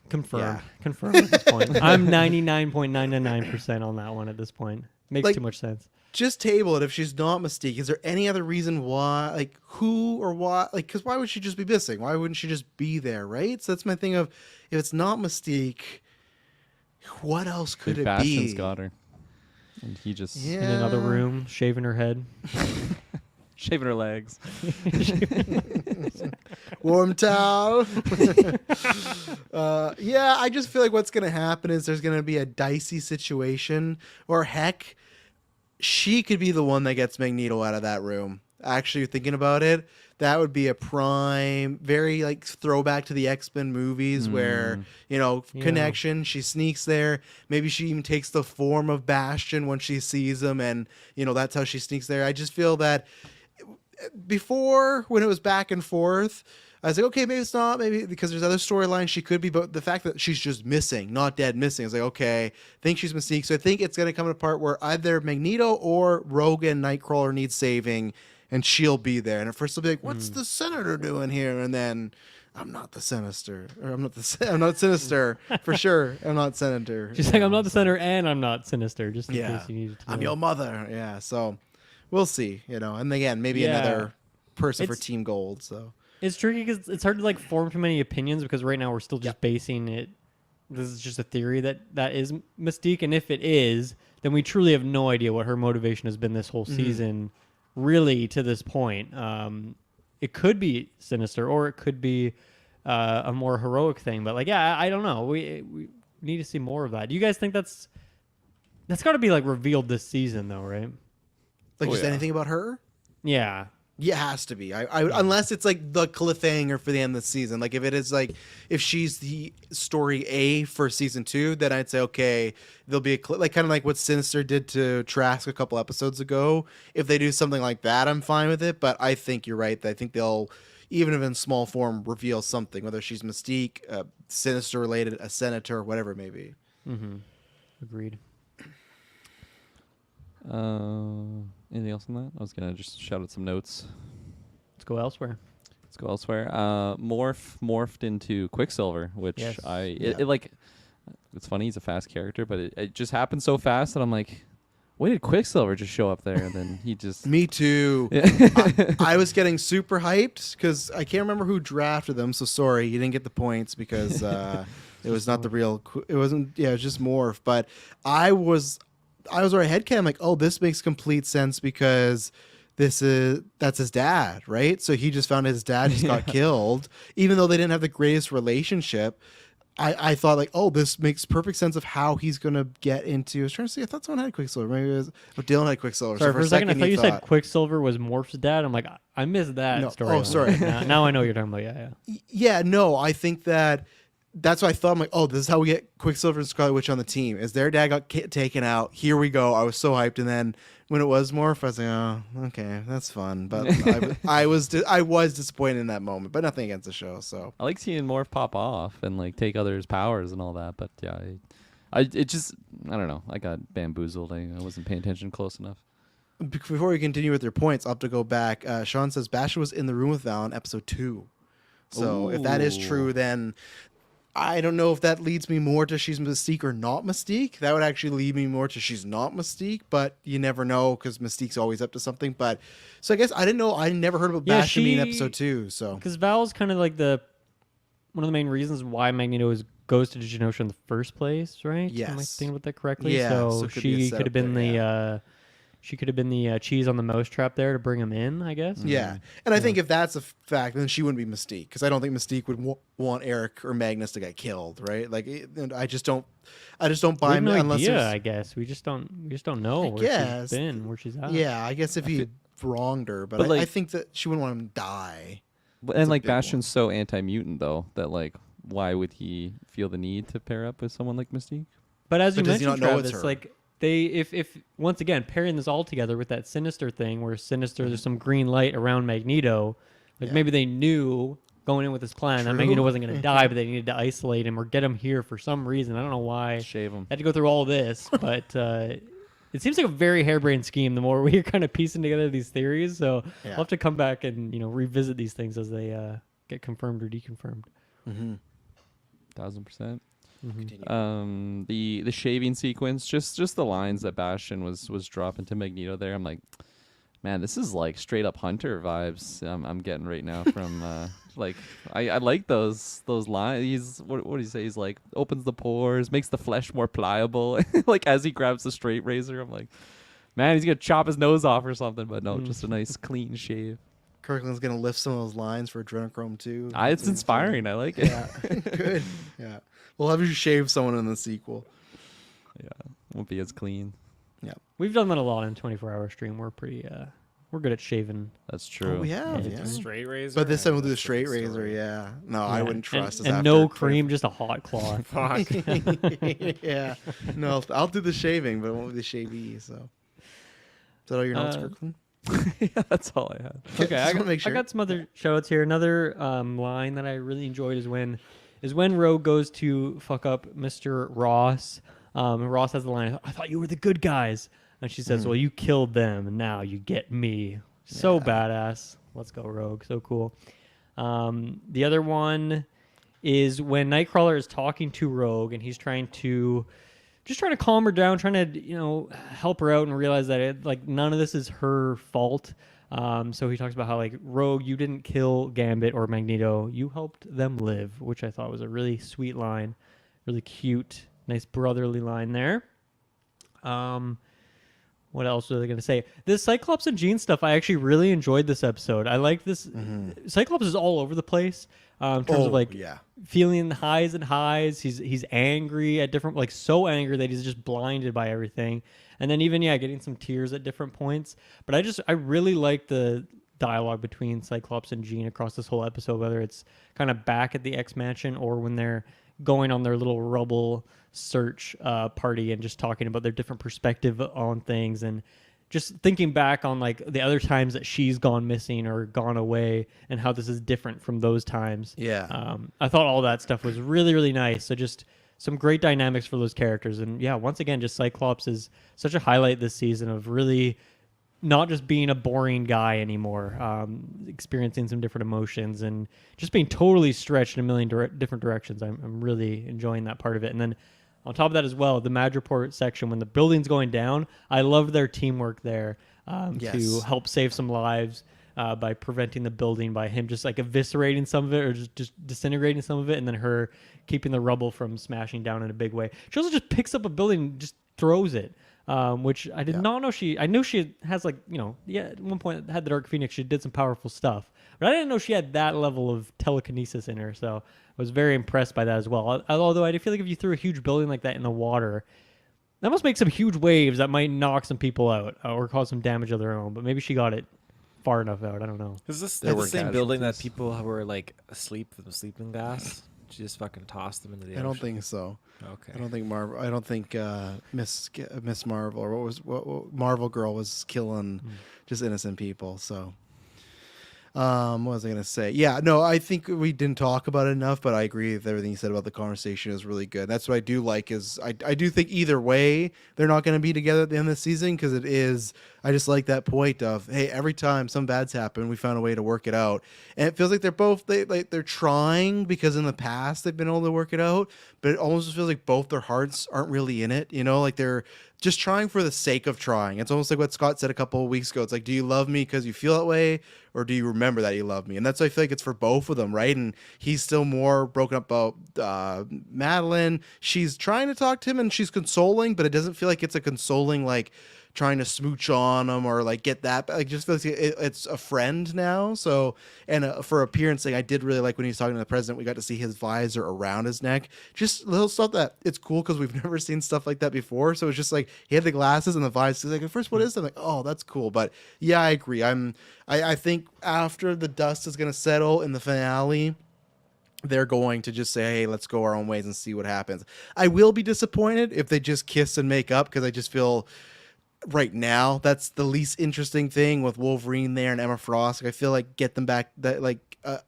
confirmed. Yeah. Confirmed at this point. I'm 99.999% on that one at this point. Makes Like- too much sense. just table it if she's not Mystique. Is there any other reason why, like who or why, like, because why would she just be missing? Why wouldn't she just be there, right? So that's my thing of, if it's not Mystique, what else could Big it Bastion's be? got her, and he just Yeah. In another room, shaving her head. shaving her legs. Warm towel. Yeah, I just feel like what's going to happen is there's going to be a dicey situation, or heck, she could be the one that gets Magneto out of that room. Actually, thinking about it, that would be a prime, very like throwback to the X-Men movies where, Yeah. connection. She sneaks there. Maybe she even takes the form of Bastion when she sees him, and that's how she sneaks there. I just feel that before, when it was back and forth, I was like, okay, maybe it's not, maybe because there's other storylines she could be, but the fact that she's just missing, not dead, missing, is like, okay, I think she's Mystique. So I think it's going to come to a part where either Magneto or Rogue and Nightcrawler need saving, and she'll be there. And at first they'll be like, what's the Senator doing here? And then, I'm not the Sinister, or I'm not Sinister, for sure. I'm not Senator. She's like, I'm not the center and I'm not Sinister, just in Yeah. case you needed to I'm know. your mother. Yeah, so we'll see, And again, maybe Yeah. another person for It's- Team Gold, so. It's tricky because it's hard to like form too many opinions because right now we're still just basing it. This is just a theory that is Mystique, and if it is, then we truly have no idea what her motivation has been this whole season, really to this point. It could be Sinister, or it could be a more heroic thing. But I don't know. We need to see more of that. Do you guys think that's got to be like revealed this season, though, right? Like, Oh, just yeah. anything about her? Yeah. Yeah, it has to be. I unless it's like the cliffhanger for the end of the season. Like if it is like if she's the story A for season 2, then I'd say okay, there'll be a like kind of like what Sinister did to Trask a couple episodes ago. If they do something like that, I'm fine with it. But I think you're right. I think they'll, even if in small form, reveal something, whether she's Mystique, Sinister related, a senator, whatever it may be. Mm-hmm. Agreed. Anything else on that? I was gonna just shout out some notes. Let's go elsewhere. Let's go elsewhere. Morphed into Quicksilver, which Yes. it's funny, he's a fast character, but it just happened so fast that I'm like, when did Quicksilver just show up there? And then he just Me too. I was getting super hyped because I can't remember who drafted them. So sorry, you didn't get the points because it was not the real. It wasn't. Yeah, it was just Morph. But I was already headcanon. I'm like, oh, this makes complete sense because that's his dad, right? So he just found his dad just got killed, even though they didn't have the greatest relationship. I thought like, oh, this makes perfect sense of how he's gonna get into. I was trying to see. I thought someone had Quicksilver. Maybe it was Dylan had Quicksilver. Sorry, So for a second, I thought you he said Quicksilver was Morph's dad. I'm like, I missed that No. story. Oh, sorry. now I know what you're talking about. Yeah. Yeah, no, I think that that's what I thought. I'm like, oh, this is how we get Quicksilver and Scarlet Witch on the team. Is their dad got taken out? Here we go. I was so hyped, and then when it was Morph, I was like, oh, okay, that's fun. But I was disappointed in that moment. But nothing against the show. So I like seeing Morph pop off and like take others' powers and all that. But yeah, I don't know. I got bamboozled. I wasn't paying attention close enough. before we continue with your points, I'll have to go back. Sean says Bastion was in the room with Val in episode 2. So if that is true, Ooh. then I don't know if that leads me more to she's Mystique or not Mystique. That would actually lead me more to she's not Mystique, but you never know because Mystique's always up to something. But so I guess I didn't know. I never heard about Bastion being in episode 2. So Because Val's kind of like one of the main reasons why Magneto goes to Genosha in the first place, right? Am I Yes. thinking about that correctly? Yeah, so it could be a she could have setup been there, she could have been the cheese on the mousetrap there to bring him in, I guess. yeah, and I think if that's a fact, then she wouldn't be Mystique because I don't think Mystique would want Eric or Magnus to get killed, right? Like I just don't We buy have no unless idea, there's- I guess. We just don't know where guess. she's been, where she's at. Yeah, I guess if he wronged her, but, But, I like- think that she wouldn't want him to die. But- That's And a like big one. Bastion's so anti-mutant though that like why would he feel the need to pair up with someone like Mystique? But as you But does he mentioned, not know it's Travis, her? like they, if once again pairing this all together with that Sinister thing, where Sinister there's some green light around Magneto, like Yeah. maybe they knew going in with this plan that True. Magneto wasn't going to die, but they needed to isolate him or get him here for some reason. I don't know why. Shave him. Had to go through all this, but it seems like a very harebrained scheme. The more we're kind of piecing together these theories, so Yeah. I'll have to come back and revisit these things as they get confirmed or deconfirmed. Mm-hmm. 1000%. Continue. The shaving sequence, just the lines that Bastion was dropping to Magneto there. I'm like, man, this is like straight up Hunter vibes. I'm getting right now from like I like those lines. He's what do you say? He's like opens the pores, makes the flesh more pliable. Like as he grabs the straight razor, I'm like, man, he's gonna chop his nose off or something. But no, just a nice clean shave. Kirkland's gonna lift some of those lines for Adrenochrome too. It's inspiring. I like it. Yeah, good. Yeah, we'll have you shave someone in the sequel. Yeah, won't be as clean. We've done that a lot in 24-hour stream. We're pretty we're good at shaving. That's true. Oh, we have, Yeah. yeah. Straight razor. But this time we'll do a That's straight different razor. story. Yeah. No, I Yeah. wouldn't trust us. and after no 20 cream, just a hot cloth. Fuck. yeah. No, I'll do the shaving, but it won't be the shavee. So. Is that all your notes, Kirkland? Yeah, that's all I had. Okay, Just wanna make sure. I got some other shoutouts here. Another line that I really enjoyed is when Rogue goes to fuck up Mr. Ross. And Ross has the line, "I thought you were the good guys," and she says, "Well, you killed them, and now you get me." So badass. Let's go, Rogue. So cool. The other one is when Nightcrawler is talking to Rogue, and he's trying to calm her down, trying to help her out and realize that none of this is her fault. So he talks about how Rogue, you didn't kill Gambit or Magneto, you helped them live, which I thought was a really sweet line, really cute, nice brotherly line there. What else was I going to say? This Cyclops and Jean stuff, I actually really enjoyed this episode. I like this. Cyclops is all over the place in terms of yeah. feeling highs and highs. He's angry at different, so angry that he's just blinded by everything. And then even getting some tears at different points. But I really like the dialogue between Cyclops and Jean across this whole episode, whether it's kind of back at the X Mansion or when they're going on their little rubble search party and just talking about their different perspective on things and just thinking back on the other times that she's gone missing or gone away and how this is different from those times. Yeah. I thought all that stuff was really, really nice. So just some great dynamics for those characters. And yeah, once again, just Cyclops is such a highlight this season of really not just being a boring guy anymore, experiencing some different emotions and just being totally stretched in a million different directions. I'm really enjoying that part of it. And then on top of that as well, the Madripoor section, when the building's going down, I loved their teamwork there to Yes. help save some lives by preventing the building, by him just eviscerating some of it or just disintegrating some of it, and then her keeping the rubble from smashing down in a big way. She also just picks up a building and just throws it. Which I did not know I knew she has at one point had the Dark Phoenix, she did some powerful stuff, but I didn't know she had that level of telekinesis in her, so I was very impressed by that as well. Although I feel like if you threw a huge building like that in the water, that must make some huge waves that might knock some people out or cause some damage of their own, but maybe she got it far enough out, I don't know. Is this There the were same building that casualties. people were asleep from the sleeping gas? She just fucking tossed them into the I don't ocean. think so. Okay. I don't think Marvel. I don't think Miss Marvel or what Marvel Girl was killing just innocent people. So, what was I gonna say? Yeah, no, I think we didn't talk about it enough, but I agree with everything you said about the conversation is really good. That's what I do like is I do think either way they're not going to be together at the end of the season because it is. I just like that point of hey, every time some bads happen, we found a way to work it out, and it feels like they're trying because in the past they've been able to work it out, but it almost feels like both their hearts aren't really in it. You know, like they're just trying for the sake of trying. It's almost like what Scott said a couple of weeks ago. It's like, do you love me because you feel that way, or do you remember that you love me? And that's I feel like it's for both of them, right? And he's still more broken up about Madeline. She's trying to talk to him and she's consoling, but it doesn't feel like it's a consoling like trying to smooch on him or like get that. Like just feels like it's a friend now. So and for appearance thing, I did really like when he was talking to the president. We got to see his visor around his neck. Just little stuff that it's cool because we've never seen stuff like that before. So it's just like he had the glasses and the visor. He's like, at first, what is that? I'm like, oh, that's cool. But yeah, I agree. I think after the dust is gonna settle in the finale, they're going to just say, hey, let's go our own ways and see what happens. I will be disappointed if they just kiss and make up because I just feel right now that's the least interesting thing with Wolverine there and Emma Frost. Like, I feel like get them back that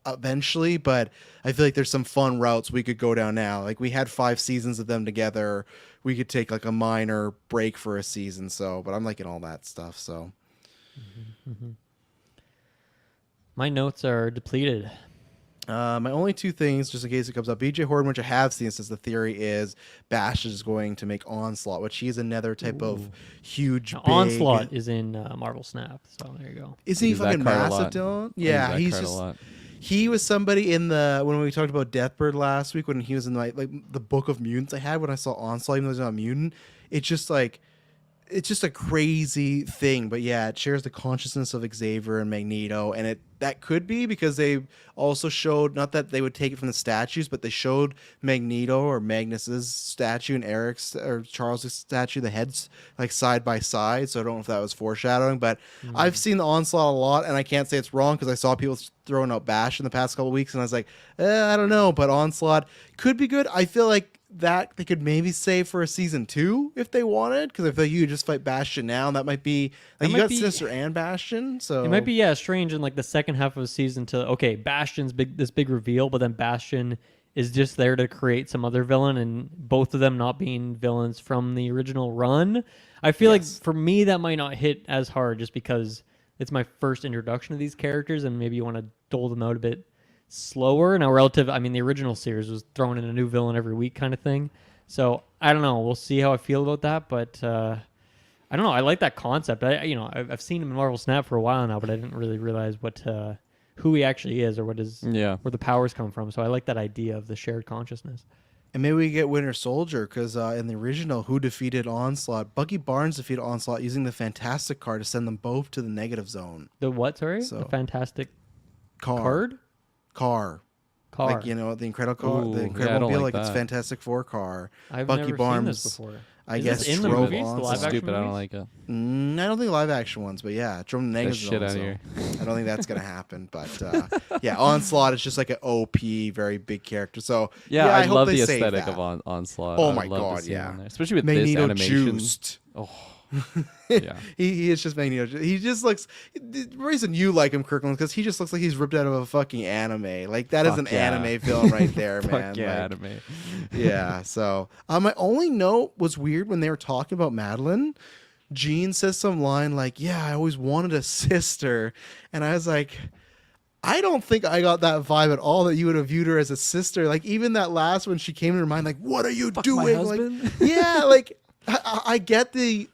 eventually, but I feel like there's some fun routes we could go down now. Like we had 5 seasons of them together. We could take like a minor break for a season. So, but I'm liking all that stuff. So My notes are depleted. my only 2 things, just in case it comes up, BJ Horton, which I have seen, says the theory is Bash is going to make Onslaught, which he's another type of huge Now, big... Onslaught is in Marvel Snap, so there you go. Isn't he Use that fucking card a massive, lot. Dylan? I use Yeah, that he's card a just... lot. He was somebody in the... When we talked about Deathbird last week, when he was in like the Book of Mutants I had, when I saw Onslaught, even though he's not a mutant, it's just like... It's just a crazy thing, but yeah, it shares the consciousness of Xavier and Magneto, and that could be because they also showed, not that they would take it from the statues, but they showed Magneto or Magnus's statue and Eric's or Charles's statue, the heads like side by side. So I don't know if that was foreshadowing, but I've seen the Onslaught a lot, and I can't say it's wrong because I saw people throwing out Bash in the past couple of weeks, and I was like, I don't know, but Onslaught could be good. I feel like that they could maybe save for a season 2 if they wanted, because I feel like you could just fight Bastion now, and that might be like you got Sinister and Bastion, so It might be strange in like the second half of the season to Bastion's this big reveal, but then Bastion is just there to create some other villain, and both of them not being villains from the original run. I feel like for me that might not hit as hard just because it's my first introduction to these characters, and maybe you want to dole them out a bit slower. Now, the original series was throwing in a new villain every week kind of thing. So I don't know. We'll see how I feel about that, but I don't know. I like that concept. I've seen him in Marvel Snap for a while now, but I didn't really realize who he actually is or where the powers come from. So I like that idea of the shared consciousness. And maybe we get Winter Soldier because in the original, who defeated Onslaught? Bucky Barnes defeated Onslaught using the Fantastic card to send them both to the negative zone. The what? Sorry, So- the Fantastic Card. Car. Like, you know, the Incredible Ooh, the yeah, I Incredible don't Mobile, like like it's that. Fantastic Four car. I've Bucky never Barnes, seen this before. I Is guess this in the drove movies, the Onslaught. live action Stupid. I don't movies? like it. I don't think live action ones, but yeah, drove them to Get negative shit zone. out of So here. I don't think that's gonna happen. But yeah, Onslaught is just like an OP, very big character. So Yeah, I I hope love they the save aesthetic that. of Onslaught. Oh I my would love to God, see him yeah. in there. Especially with Magneto this animation. juiced. Oh, yeah. He is just Magneto. He just looks. The reason you like him, Kirkland, because he just looks like he's ripped out of a fucking anime. Like that is Fuck an yeah. anime film right there, man. Fuck yeah, Like, anime. yeah. So my only note was weird when they were talking about Madeline. Jean says some line like, "Yeah, I always wanted a sister," and I was like, I don't think I got that vibe at all that you would have viewed her as a sister. Like even that last one, she came in her mind like, "What are you doing?" husband? Like, yeah, like. I get the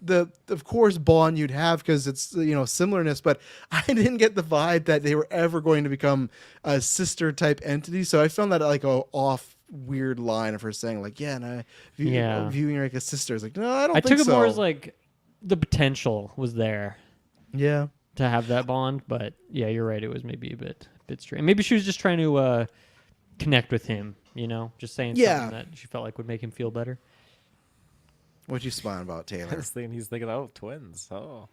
of course bond you'd have because it's similarness, but I didn't get the vibe that they were ever going to become a sister type entity. So I found that like a off weird line of her saying like, yeah, and I viewing her like a sister. It's like, no, I don't. I think took it so. more as like the potential was there yeah. to have that bond, but yeah, you're right. It was maybe a bit strange. Maybe she was just trying to connect with him. Just saying Yeah. something that she felt like would make him feel better. What you smiling about, I Taylor? was thinking he's thinking, oh, twins. Oh,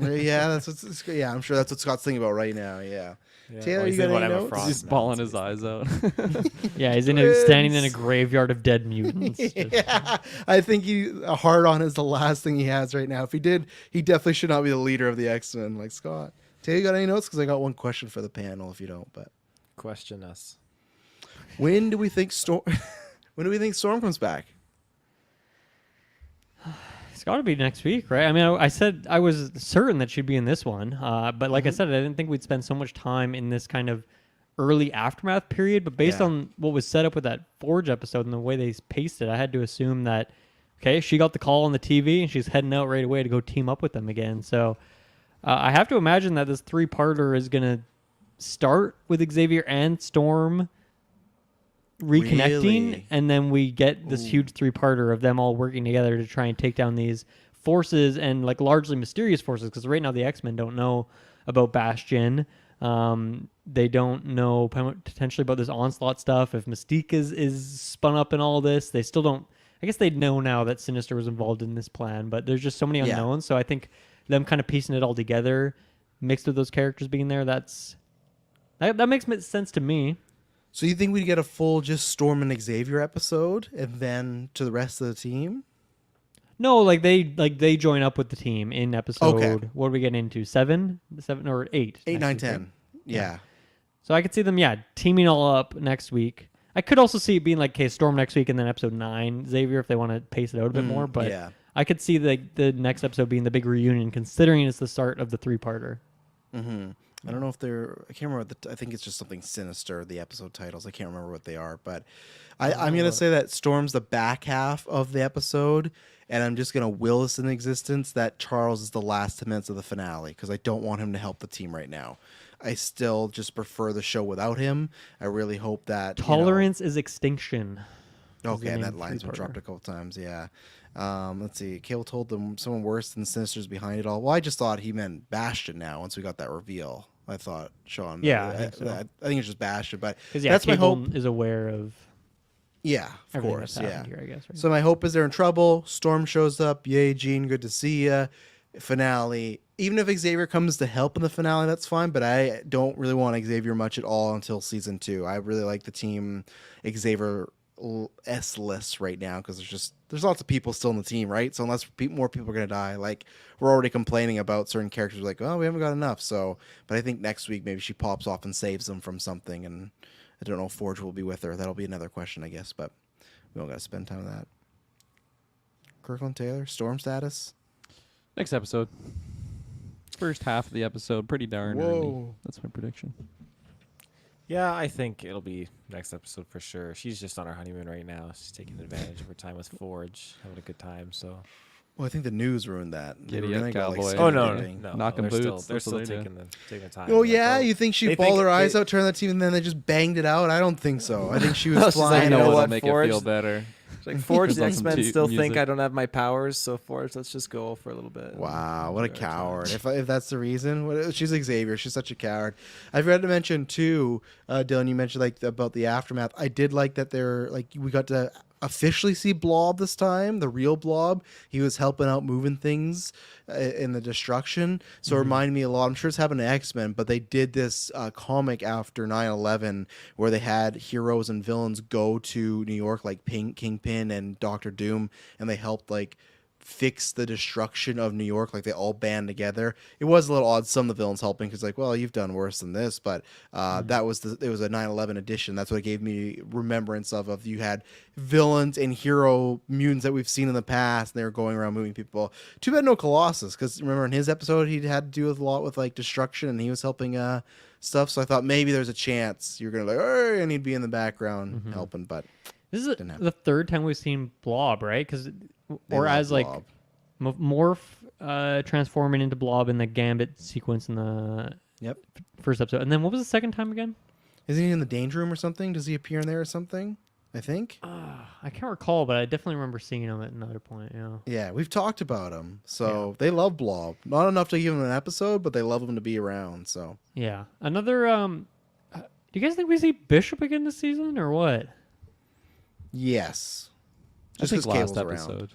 Yeah, yeah. I'm sure that's what Scott's thinking about right now. Yeah. yeah. Taylor, Well, you he's got thinking any about Emma notes? Frost He's now, bawling that's his what he's eyes out. Yeah, he's standing in a graveyard of dead mutants. Just- Yeah, I think a hard on is the last thing he has right now. If he did, he definitely should not be the leader of the X-Men like Scott. Taylor, you got any notes? Because I got one question for the panel. If you don't, but Question us. when do we think Storm? When do we think Storm comes back? It's got to be next week, right? I mean, I said I was certain that she'd be in this one, but like I said, I didn't think we'd spend so much time in this kind of early aftermath period. But based Yeah. on what was set up with that Forge episode and the way they paced it, I had to assume that okay, she got the call on the TV and she's heading out right away to go team up with them again. So I have to imagine that this 3-parter is gonna start with Xavier and Storm reconnecting, Really? and then we get this huge 3-parter of them all working together to try and take down these forces and like largely mysterious forces, because right now the X-Men don't know about Bastion. They don't know potentially about this Onslaught stuff. If Mystique is spun up in all this, they still don't. I guess they know now that Sinister was involved in this plan, but there's just so many Yeah. unknowns. So I think them kind of piecing it all together, mixed with those characters being there, that makes sense to me. So you think we'd get a full just Storm and Xavier episode, and then to the rest of the team? No, they join up with the team in episode. Okay. What are we getting into? 7 or 8? 8, next 9, week, 10. right? Yeah. So I could see them, teaming all up next week. I could also see it being like, okay, Storm next week and then episode 9, Xavier, if they want to pace it out a bit more. But yeah. I could see the next episode being the big reunion, considering it's the start of the 3-parter. Mm-hmm. I don't know if they're. I can't remember. I think it's just something sinister. The episode titles. I can't remember what they are. But I'm gonna say that Storm's the back half of the episode, and I'm just gonna will this in existence that Charles is the last 10 minutes of the finale because I don't want him to help the team right now. I still just prefer the show without him. I really hope that Tolerance is extinction. Okay, and name that line's been 3-parter. dropped a couple times. Yeah. Let's see. Cable told them someone worse than Sinister's behind it all. Well, I just thought he meant Bastion now once we got that reveal. I thought, Sean. Yeah, I think so. I think it's just Bastion, but Because that's my Cable hope. is aware of Yeah, of everything course. that's Yeah. happened here, I guess. Right? So my hope is they're in trouble. Storm shows up. Yay, Jean. Good to see ya. Finale. Even if Xavier comes to help in the finale, that's fine. But I don't really want Xavier much at all until season 2. I really like the team Xavier S-less right now because there's lots of people still in the team, right? So unless more people are gonna die, like we're already complaining about certain characters, like oh we haven't got enough. So, but I think next week maybe she pops off and saves them from something, and I don't know if Forge will be with her. That'll be another question, I guess. But we don't gotta spend time on that. Kirkland Taylor, Storm status. Next episode. First half of the episode, pretty darn early. Whoa. That's my prediction. Yeah, I think it'll be next episode for sure. She's just on her honeymoon right now. She's taking advantage of her time with Forge, having a good time. So. Well, I think the news ruined that. They Giddy were up, gonna go, like, cowboy. schedule Oh no, everything. no, Knocking they're still, boots, they're that's what still they do. taking the time. Oh Like, yeah, you think she they balled think her eyes they- out, turned that team, and then they just banged it out? I don't think so. I think she was No, she's like, flying. I you know know what'll what, make Forge? it feel better. Like Forge There's and some X-Men still think music. I don't have my powers, so Forge, let's just go for a little bit. Wow, what a Enjoy our time. coward! If that's the reason, she's Xavier. She's such a coward. I forgot to mention too, Dylan. You mentioned like about the aftermath. I did like that we got to officially see Blob this time, the real Blob. He was helping out moving things in the destruction. So it reminded me a lot. I'm sure it's happened to X-Men, but they did this comic after 9/11 where they had heroes and villains go to New York, like Kingpin and Doctor Doom, and they helped like fix the destruction of New York. Like they all band together. It was a little odd, some of the villains helping, because like, well, you've done worse than this, but it was a 9/11 edition. That's what it gave me remembrance of you had villains and hero mutants that we've seen in the past, and they were going around moving people. Too bad no Colossus, because remember in his episode he had to do with a lot with like destruction, and he was helping stuff. So I thought maybe there's a chance you're gonna like, hey, and he'd be in the background helping, but This is Didn't happen. the third time we've seen Blob, right? Because they or love as like Blob. Morph transforming into Blob in the Gambit sequence in the Yep. first episode, and then what was the second time again? Isn't he in the danger room or something? Does he appear in there or something? I think. I can't recall, but I definitely remember seeing him at another point. Yeah. Yeah, we've talked about him. So they love Blob. Not enough to give him an episode, but they love him to be around. So Yeah. Another. Do you guys think we see Bishop again this season or what? yes, I think 'cause last Cable's around. episode.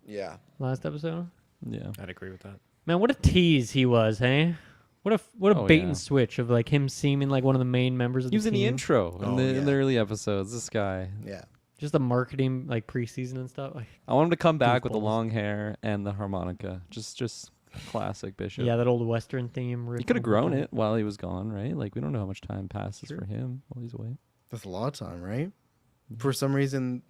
Yeah. last episode. Yeah. I'd agree with that. Man, what a tease he was, hey? What a Oh, bait yeah. and switch of like him seeming like one of the main members of He was the in team. the intro Oh, in the yeah. early episodes. This guy. Yeah. Just the marketing like preseason and stuff. Like, I want him to come back with the Goosebumps. long hair and the harmonica. Just classic Bishop. yeah, that old Western theme. He could have grown it while he was gone, right? Like we don't know how much time passes for him while he's away. That's a lot of time, right? For some reason,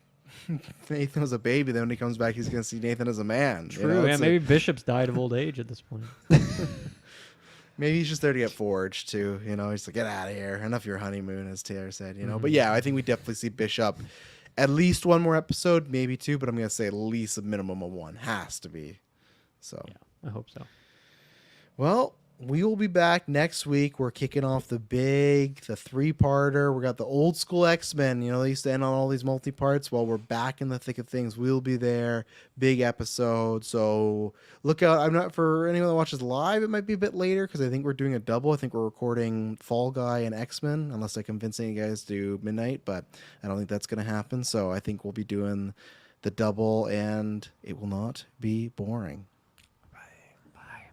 Nathan was a baby. Then when he comes back, he's going to see Nathan as a man. you True. know? Yeah, It's maybe like- Bishop's died of old age at this point. maybe he's just there to get forged too. You know, he's like, get out of here. Enough of your honeymoon, as Taylor said. You know, but yeah, I think we definitely see Bishop at least one more episode, maybe two. But I'm going to say at least a minimum of one has to be. So. Yeah, I hope so. Well, we will be back next week. We're kicking off the 3-parter. We got the old school X-Men. You know, they used to end on all these multi-parts. Well, we're back in the thick of things. We'll be there. Big episode. So look out. I'm not for anyone that watches live. It might be a bit later because I think we're doing a double. I think we're recording Fall Guy and X-Men, unless I convince any guys to do midnight. But I don't think that's going to happen. So I think we'll be doing the double, and it will not be boring. Bye.